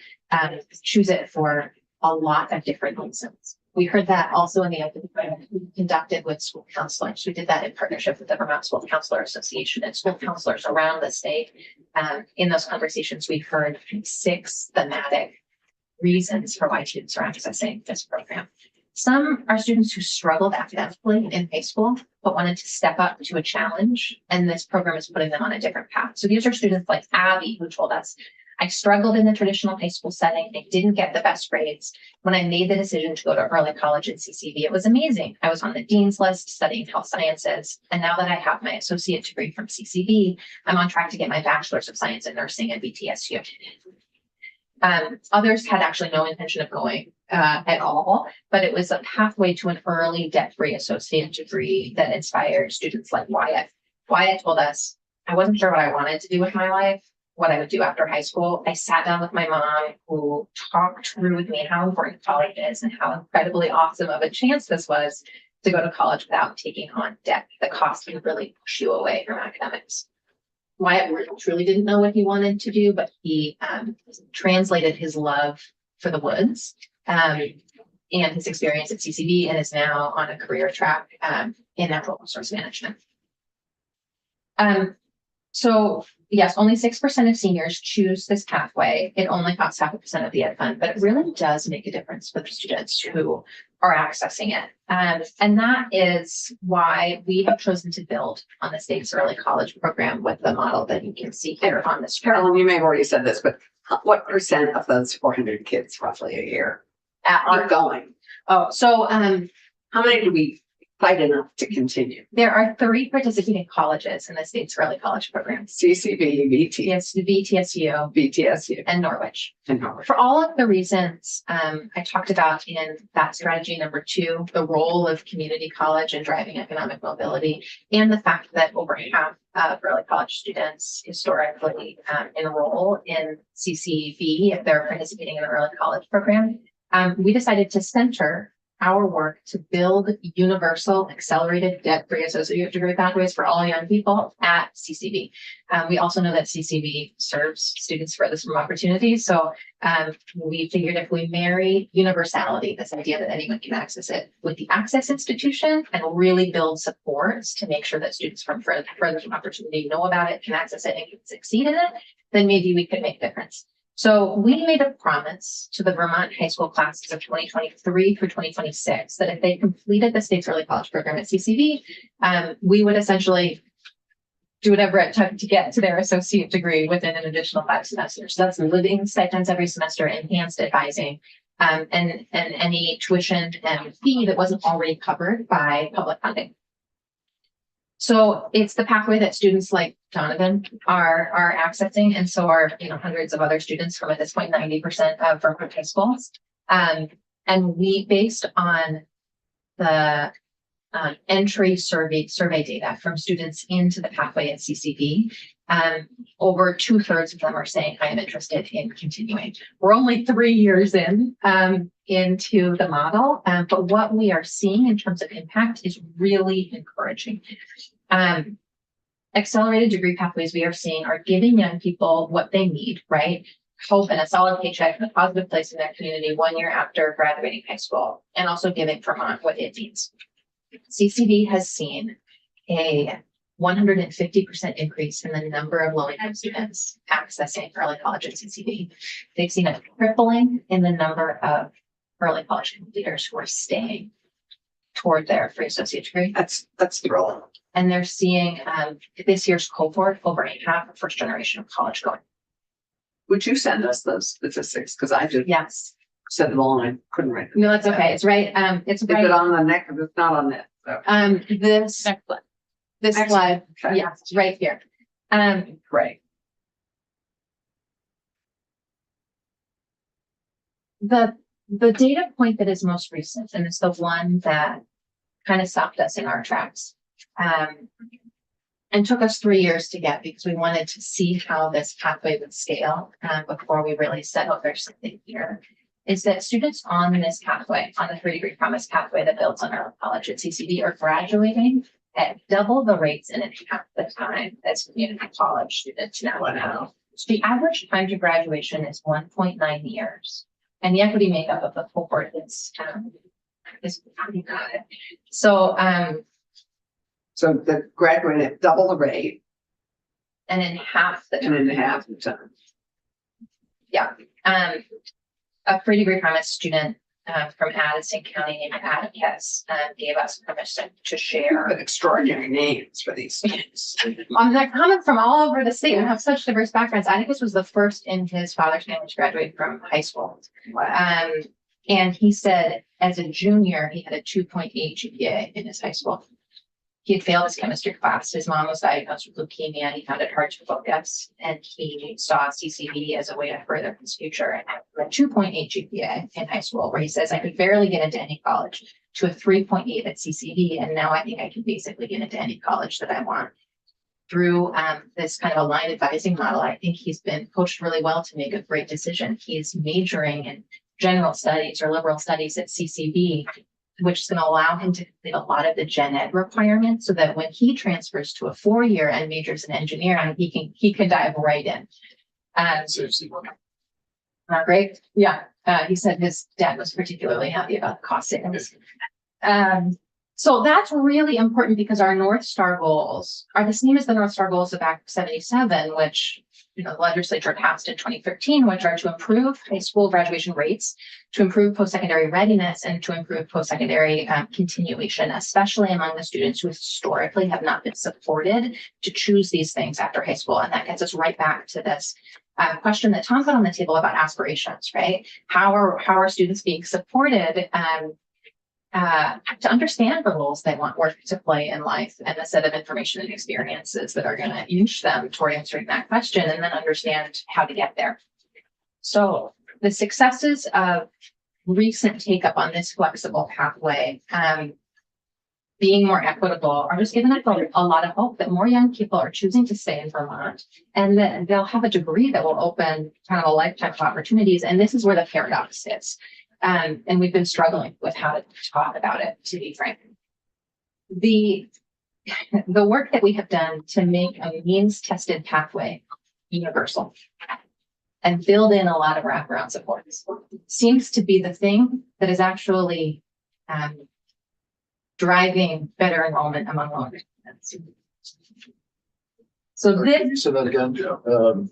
choose it for a lot of different reasons. We heard that also in the empathy we conducted with school counselors. We did that in partnership with the Vermont School Counselor Association and school counselors around the state. In those conversations, we heard 6 thematic reasons for why students are accessing this program. Some are students who struggled academically in high school, but wanted to step up to a challenge, and this program is putting them on a different path. So these are students like Abby, who told us, I struggled in the traditional high school setting. I didn't get the best grades. When I made the decision to go to early college at CCV, it was amazing. I was on the dean's list studying health sciences. And now that I have my associate degree from CCV, I'm on track to get my bachelor's of science in nursing at VTSU. Others had actually no intention of going at all, but it was a pathway to an early debt-free associate degree that inspired students like Wyatt. Wyatt told us, I wasn't sure what I wanted to do with my life, what I would do after high school. I sat down with my mom, who talked through with me how important college is and how incredibly awesome of a chance this was to go to college without taking on debt. The cost can really push you away from academics. Wyatt truly didn't know what he wanted to do, but he translated his love for the woods and his experience at CCV, and is now on a career track in natural resource management. So yes, only 6% of seniors choose this pathway. It only costs 0.5% of the ed fund, but it really does make a difference for the students who are accessing it. And that is why we have chosen to build on the state's early college program with the model that you can see here on this chart. Carolyn, you may have already said this, but what percent of those 400 kids roughly a year are going? Oh, so How many do we fight enough to continue? there are 3 participating colleges in the state's early college program. CCB, VT, Yes, the VTSU BTSU, and Norwich. and Howard. For all of the reasons I talked about in that strategy number 2, the role of community college in driving economic mobility, and the fact that over half of early college students historically enroll in CCV if they're participating in the early college program, we decided to center our work to build universal, accelerated, debt-free associate degree pathways for all young people at CCV. We also know that CCV serves students furthest from opportunity. So we figured if we marry universality, this idea that anyone can access it, with the access institution and really build supports to make sure that students from furthest from opportunity know about it, can access it, and can succeed in it, then maybe we could make a difference. So we made a promise to the Vermont high school classes of 2023 through 2026 that if they completed the state's early college program at CCV, we would essentially do whatever it took to get to their associate degree within an additional 5 semesters. So that's living stipends every semester, enhanced advising, and any tuition and fee that wasn't already covered by public funding. So it's the pathway that students like Donovan are accessing, and so are hundreds of other students from at this point 90% of Vermont high schools. And we, based on the entry survey data from students into the pathway at CCV, over 2/3 of them are saying I am interested in continuing. We're only 3 years into the model, but what we are seeing in terms of impact is really encouraging. Accelerated degree pathways we are seeing are giving young people what they need, right? Hope and a solid paycheck and a positive place in their community 1 year after graduating high school, and also giving Vermont what it needs. CCV has seen a 150% increase in the number of low-income students accessing early college at CCV. They've seen a tripling in the number of early college completers who are staying toward their free associate degree. That's thrilling. And they're seeing this year's cohort over half of first generation of college going. Would you send us those statistics? Because I just Yes. said them all and I couldn't write them. No, that's okay. It's right. It's Is it right. on the neck? It's not on this. So. This slide. Okay. Yes, it's right here. Great. The data point that is most recent, and it's the one that kind of stopped us in our tracks, and took us 3 years to get because we wanted to see how this pathway would scale before we really said, oh, there's something here, is that students on this pathway, on the 3-degree promise pathway that builds on early college at CCV, are graduating at double the rates and in half the time as community college students now. Wow. So the average time to graduation is 1.9 years. And the equity makeup of the cohort is pretty good. So So the graduate at double the rate and in half the and time. in half the time. Yeah. A 3-degree promise student from Addison County named Adam Kess gave us permission to share. But extraordinary names for these students. They're coming from all over the state and have such diverse backgrounds. Atticus was the first in his father's family to graduate from high school. Wow. And he said as a junior, he had a 2.8 GPA in his high school. He had failed his chemistry class. His mom was diagnosed with leukemia. He found it hard to focus, and he saw CCV as a way to further his future. And a 2.8 GPA in high school, where he says, I could barely get into any college, to a 3.8 at CCV. And now I think I can basically get into any college that I want. Through this kind of aligned advising model, I think he's been coached really well to make a great decision. He's majoring in general studies or liberal studies at CCV, which is going to allow him to complete a lot of the gen ed requirements so that when he transfers to a 4-year and majors in engineering, he can dive right in. Not great. Yeah. He said his dad was particularly happy about the cost savings. So that's really important because our North Star goals are the same as the North Star goals of Act 77, which the legislature passed in 2013, which are to improve high school graduation rates, to improve post-secondary readiness, and to improve post-secondary continuation, especially among the students who historically have not been supported to choose these things after high school. And that gets us right back to this question that Tom put on the table about aspirations, right? How are students being supported to understand the roles they want work to play in life and the set of information and experiences that are going to inch them toward answering that question, and then understand how to get there. So the successes of recent take up on this flexible pathway, being more equitable, are just giving us a lot of hope that more young people are choosing to stay in Vermont, and that they'll have a degree that will open kind of a lifetime of opportunities. And this is where the paradox is. And we've been struggling with how to talk about it, to be frank. The work that we have done to make a means-tested pathway universal and build in a lot of wraparound supports seems to be the thing that is actually driving better enrollment among longer students. So Can this, you say that again?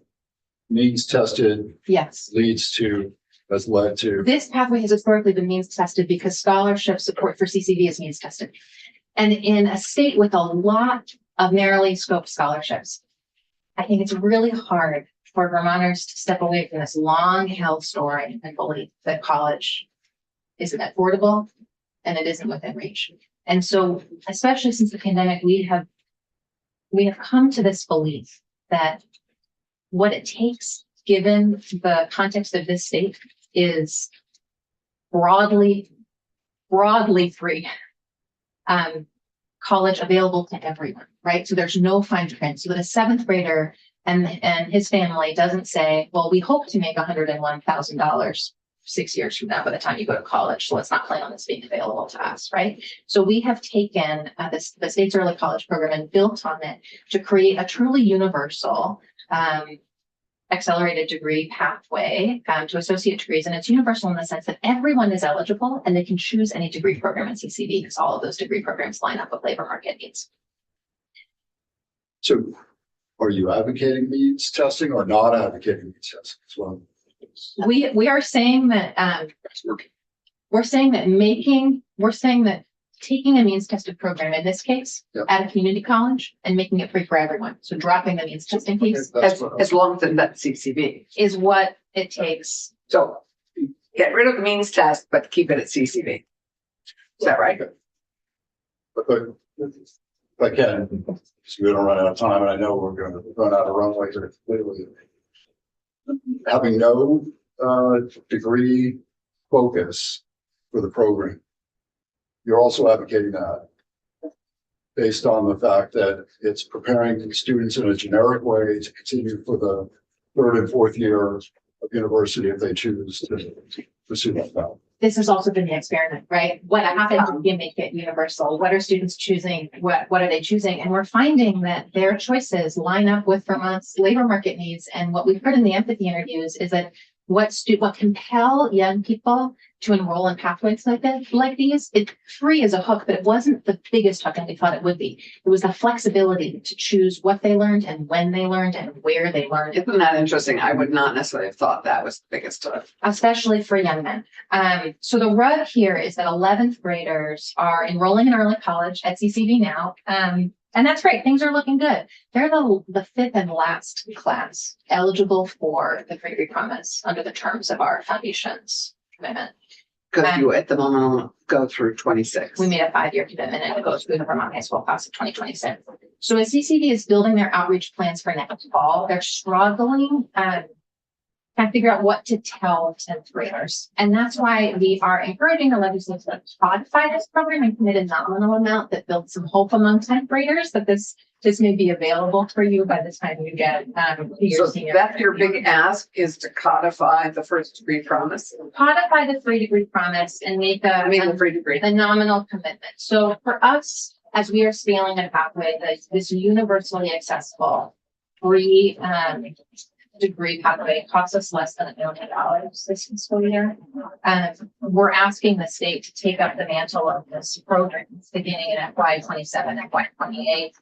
Means tested yes. has led to. This pathway has historically been means tested because scholarship support for CCV is means tested. And in a state with a lot of narrowly scoped scholarships, I think it's really hard for Vermonters to step away from this long held story and belief that college isn't affordable and it isn't within reach. And so, especially since the pandemic, we have come to this belief that what it takes, given the context of this state, is broadly free college available to everyone, right? So there's no fine print. So that a seventh grader and his family doesn't say, well, we hope to make $101,000 6 years from now by the time you go to college. So let's not plan on this being available to us, right? So we have taken the state's early college program and built on it to create a truly universal accelerated degree pathway to associate degrees. And it's universal in the sense that everyone is eligible and they can choose any degree program in CCV because all of those degree programs line up with labor market needs. So are you advocating means testing or not advocating means testing as well? We are saying that we're saying that taking a means tested program in this case at a community college and making it free for everyone. So dropping the means testing piece As long as that's CCV. is what it takes. So get rid of the means test, but keep it at CCV. Is that right? But if I can, because we don't run out of time, and I know we're going to run out of runway here clearly. Having no degree focus for the program, you're also advocating that based on the fact that it's preparing students in a generic way to continue for the third and fourth year of university if they choose to pursue that path. This has also been the experiment, right? What happens if you make it universal? What are students choosing? What are they choosing? And we're finding that their choices line up with Vermont's labor market needs. And what we've heard in the empathy interviews is that what compel young people to enroll in pathways like these, it's free as a hook, but it wasn't the biggest hook and we thought it would be. It was the flexibility to choose what they learned and when they learned and where they learned. Isn't that interesting? I would not necessarily have thought that was the biggest hook. Especially for young men. So the rub here is that 11th graders are enrolling in early college at CCV now. And that's great. Things are looking good. They're the fifth and last class eligible for the Free Degree Promise under the terms of our foundation's commitment. Because you at the moment go through 26. We made a 5-year commitment and it goes through the Vermont High School class of 2026. So as CCV is building their outreach plans for next fall, they're struggling trying to figure out what to tell 10th graders. And that's why we are encouraging the legislature to codify this program and commit a nominal amount that builds some hope among 10th graders that this may be available for you by the time you get to your So senior. that's your big ask, is to codify the first degree promise. Codify the 3 degree promise and make The free degree. a nominal commitment. So for us, as we are scaling a pathway that is universally accessible, free degree pathway costs us less than $1 million this fiscal year. We're asking the state to take up the mantle of this program beginning in FY27, FY28.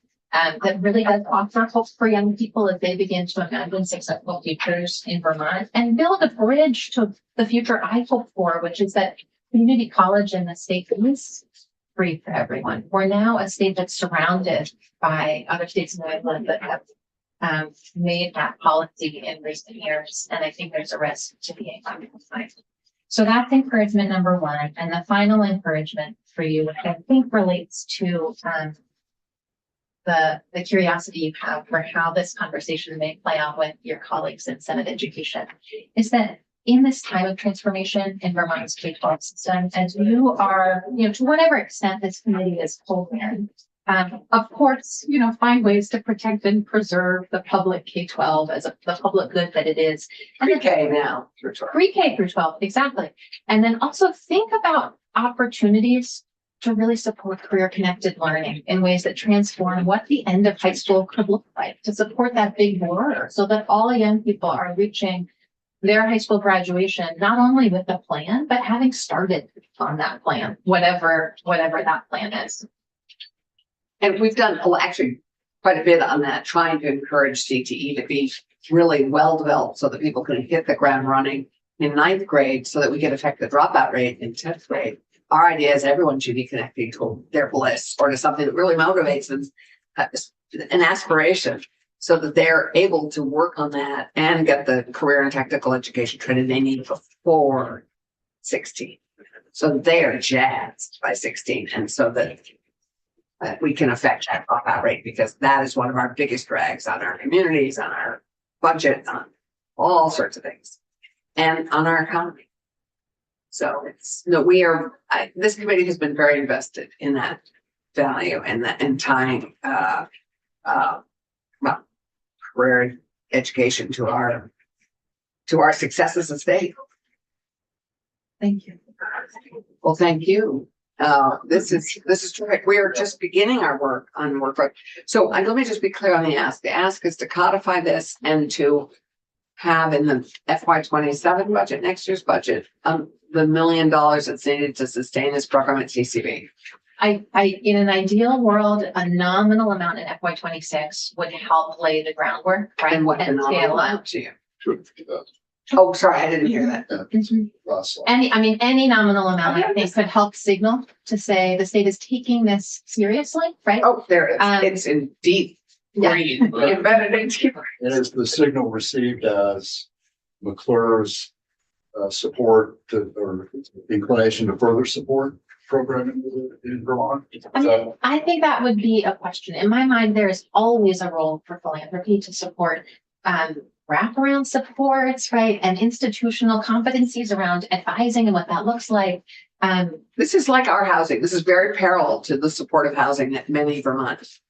That really does offer hope for young people as they begin to imagine successful futures in Vermont and build a bridge to the future I hope for, which is that community college in the state is free for everyone. We're now a state that's surrounded by other states in New England that have made that policy in recent years, and I think there's a risk to being compromised. So that's encouragement number one, and the final encouragement for you, which I think relates to the curiosity you have for how this conversation may play out with your colleagues in Senate Education, is that in this time of transformation in Vermont's K-12 system, as you are, to whatever extent this committee is pulled in, of course, find ways to protect and preserve the public K-12 as the public good that it is. And Pre-K now. Pre-K through 12, exactly. And then also think about opportunities to really support career-connected learning in ways that transform what the end of high school could look like, to support that big border so that all young people are reaching their high school graduation, not only with a plan, but having started on that plan, whatever that plan is. And we've done actually quite a bit on that, trying to encourage CTE to be really well developed so that people can hit the ground running in ninth grade so that we can affect the dropout rate in 10th grade. Our idea is everyone should be connecting to their bliss or to something that really motivates them, an aspiration, so that they're able to work on that and get the career and technical education training they need before 16. So they're jazzed by 16, and so that we can affect that dropout rate, because that is one of our biggest drags on our communities, on our budget, on all sorts of things, and on our economy. So this committee has been very invested in that value and tying career education to our success as a state. Thank you. Well, thank you. This is terrific. We are just beginning our work on work. So let me just be clear on the ask. The ask is to codify this and to have in the FY27 budget, next year's budget, the $1 million that's needed to sustain this program at CCB. In an ideal world, a nominal amount in FY26 would help lay the groundwork, right? And what the and nominal scale up. amount to you? Oh, sorry, I didn't hear that. Russell. Any nominal amount, I think, could help signal to say the state is taking this seriously, right? Oh, there it is. Um, It's in deep green, embedded in deep. It is the signal received as McClure's support or inclination to further support programming in Vermont. I think that would be a question. In my mind, there is always a role for philanthropy to support wraparound supports, right? And institutional competencies around advising and what that looks like. This is like our housing. This is very parallel to the supportive housing that many Vermont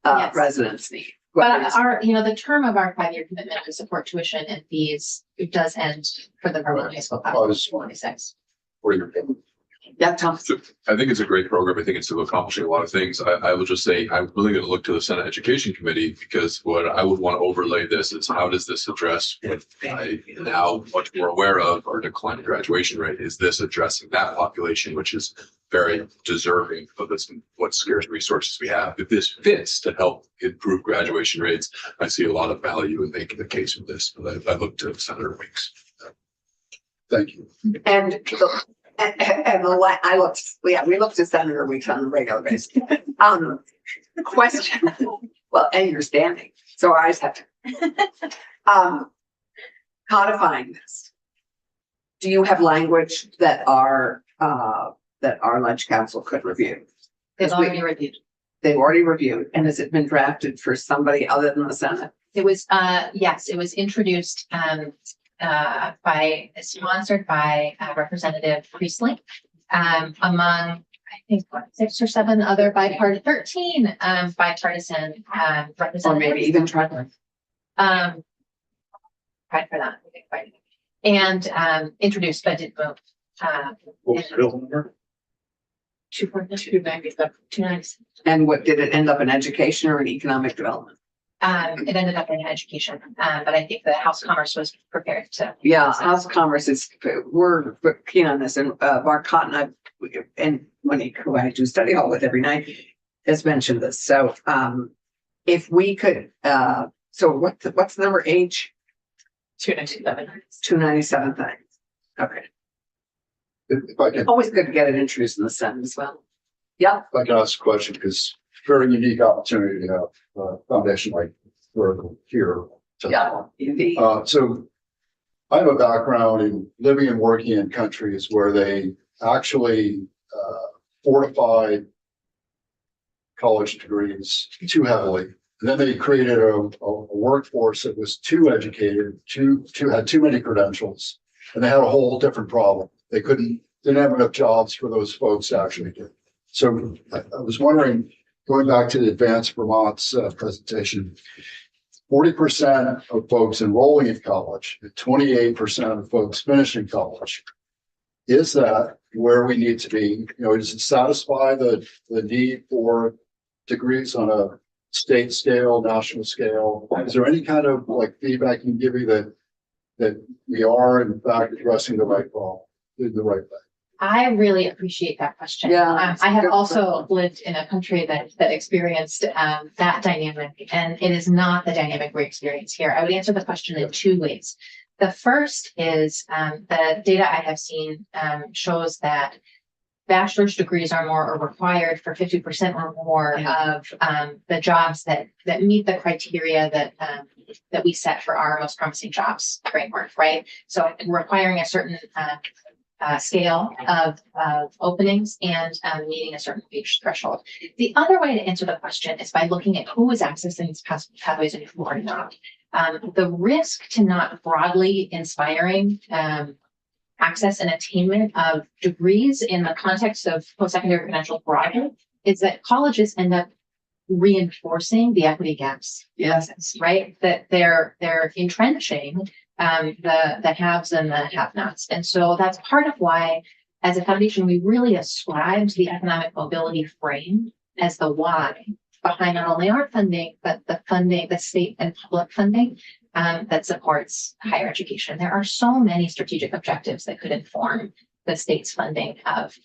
Yes. residents need. But the term of our 5-year commitment to support tuition and fees, it does end for the Vermont High School class of 26. Where you're going. Yeah, Tom. I think it's a great program. I think it's accomplishing a lot of things. I will just say, I'm really going to look to the Senate Education Committee, because what I would want to overlay this is how does this address what I now much more aware of, our declining graduation rate? Is this addressing that population, which is very deserving of this, what scarce resources we have? If this fits to help improve graduation rates, I see a lot of value in making the case for this. But I look to Senator Weeks. Thank you. We looked at Senator Weeks on a regular basis. Question. Well, and you're standing, so I just have to. Codifying this. Do you have language that our lunch council could review? They've already reviewed. They've already reviewed, and has it been drafted for somebody other than the Senate? It was, yes, it was introduced sponsored by Representative Priestley, among, I think, 6 or 7 other 13 bipartisan representatives. Or maybe even Trevor. Tried for that. And introduced, but didn't vote. What was the bill number? 297. And what did it end up in, education or in economic development? It ended up in education, but I think the House of Commerce was prepared to. Yeah, House of Commerce is, we're keen on this, and Mark Cotton, and who I do study hall with every night, has mentioned this. So if we could, so what's the number age? 297. 297 things. Okay. If I can, Always good to get it introduced in the Senate as well. Yeah. if I can ask a question, because very unique opportunity to have a foundation like we're here. Yeah. Indeed. So I have a background in living and working in countries where they actually fortified college degrees too heavily. And then they created a workforce that was too educated, had too many credentials, and they had a whole different problem. They didn't have enough jobs for those folks to actually do. So I was wondering, going back to the Advanced Vermont's presentation, 40% of folks enrolling in college, 28% of folks finishing college. Is that where we need to be? Does it satisfy the need for degrees on a state scale, national scale? Is there any kind of feedback you can give me that we are in fact addressing the right problem in the right way? I really appreciate that question. Yeah, I have good also lived in a country that experienced that dynamic, and it is not the dynamic we experience here. I would answer the question in two ways. The first is the data I have seen shows that bachelor's degrees are required for 50% or more of the jobs that meet the criteria that we set for our most promising jobs framework, right? So requiring a certain scale of openings and meeting a certain wage threshold. The other way to answer the question is by looking at who is accessing these pathways and who are not. The risk to not broadly inspiring access and attainment of degrees in the context of post-secondary credentials broadly is that colleges end up reinforcing the equity gaps. Yes. Right? That they're entrenching the haves and the have-nots. And so that's part of why, as a foundation, we really ascribe to the economic mobility frame as the why behind not only our funding, but the funding, the state and public funding that supports higher education. There are so many strategic objectives that could inform the state's funding of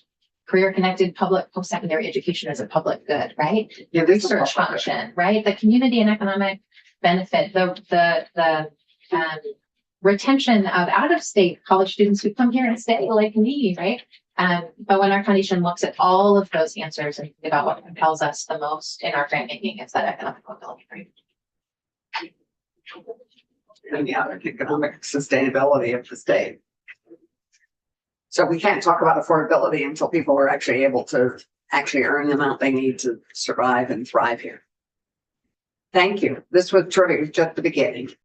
career-connected public post-secondary education as a public good, right? Yeah, The research function, right? The community and economic benefit, the retention of out-of-state college students who come here and stay like me, right? But when our foundation looks at all of those answers and think about what compels us the most in our grant making, it's that economic mobility frame. And the other economic sustainability of the state. So we can't talk about affordability until people are actually able to earn the amount they need to survive and thrive here. Thank you. This was terrific, just the beginning.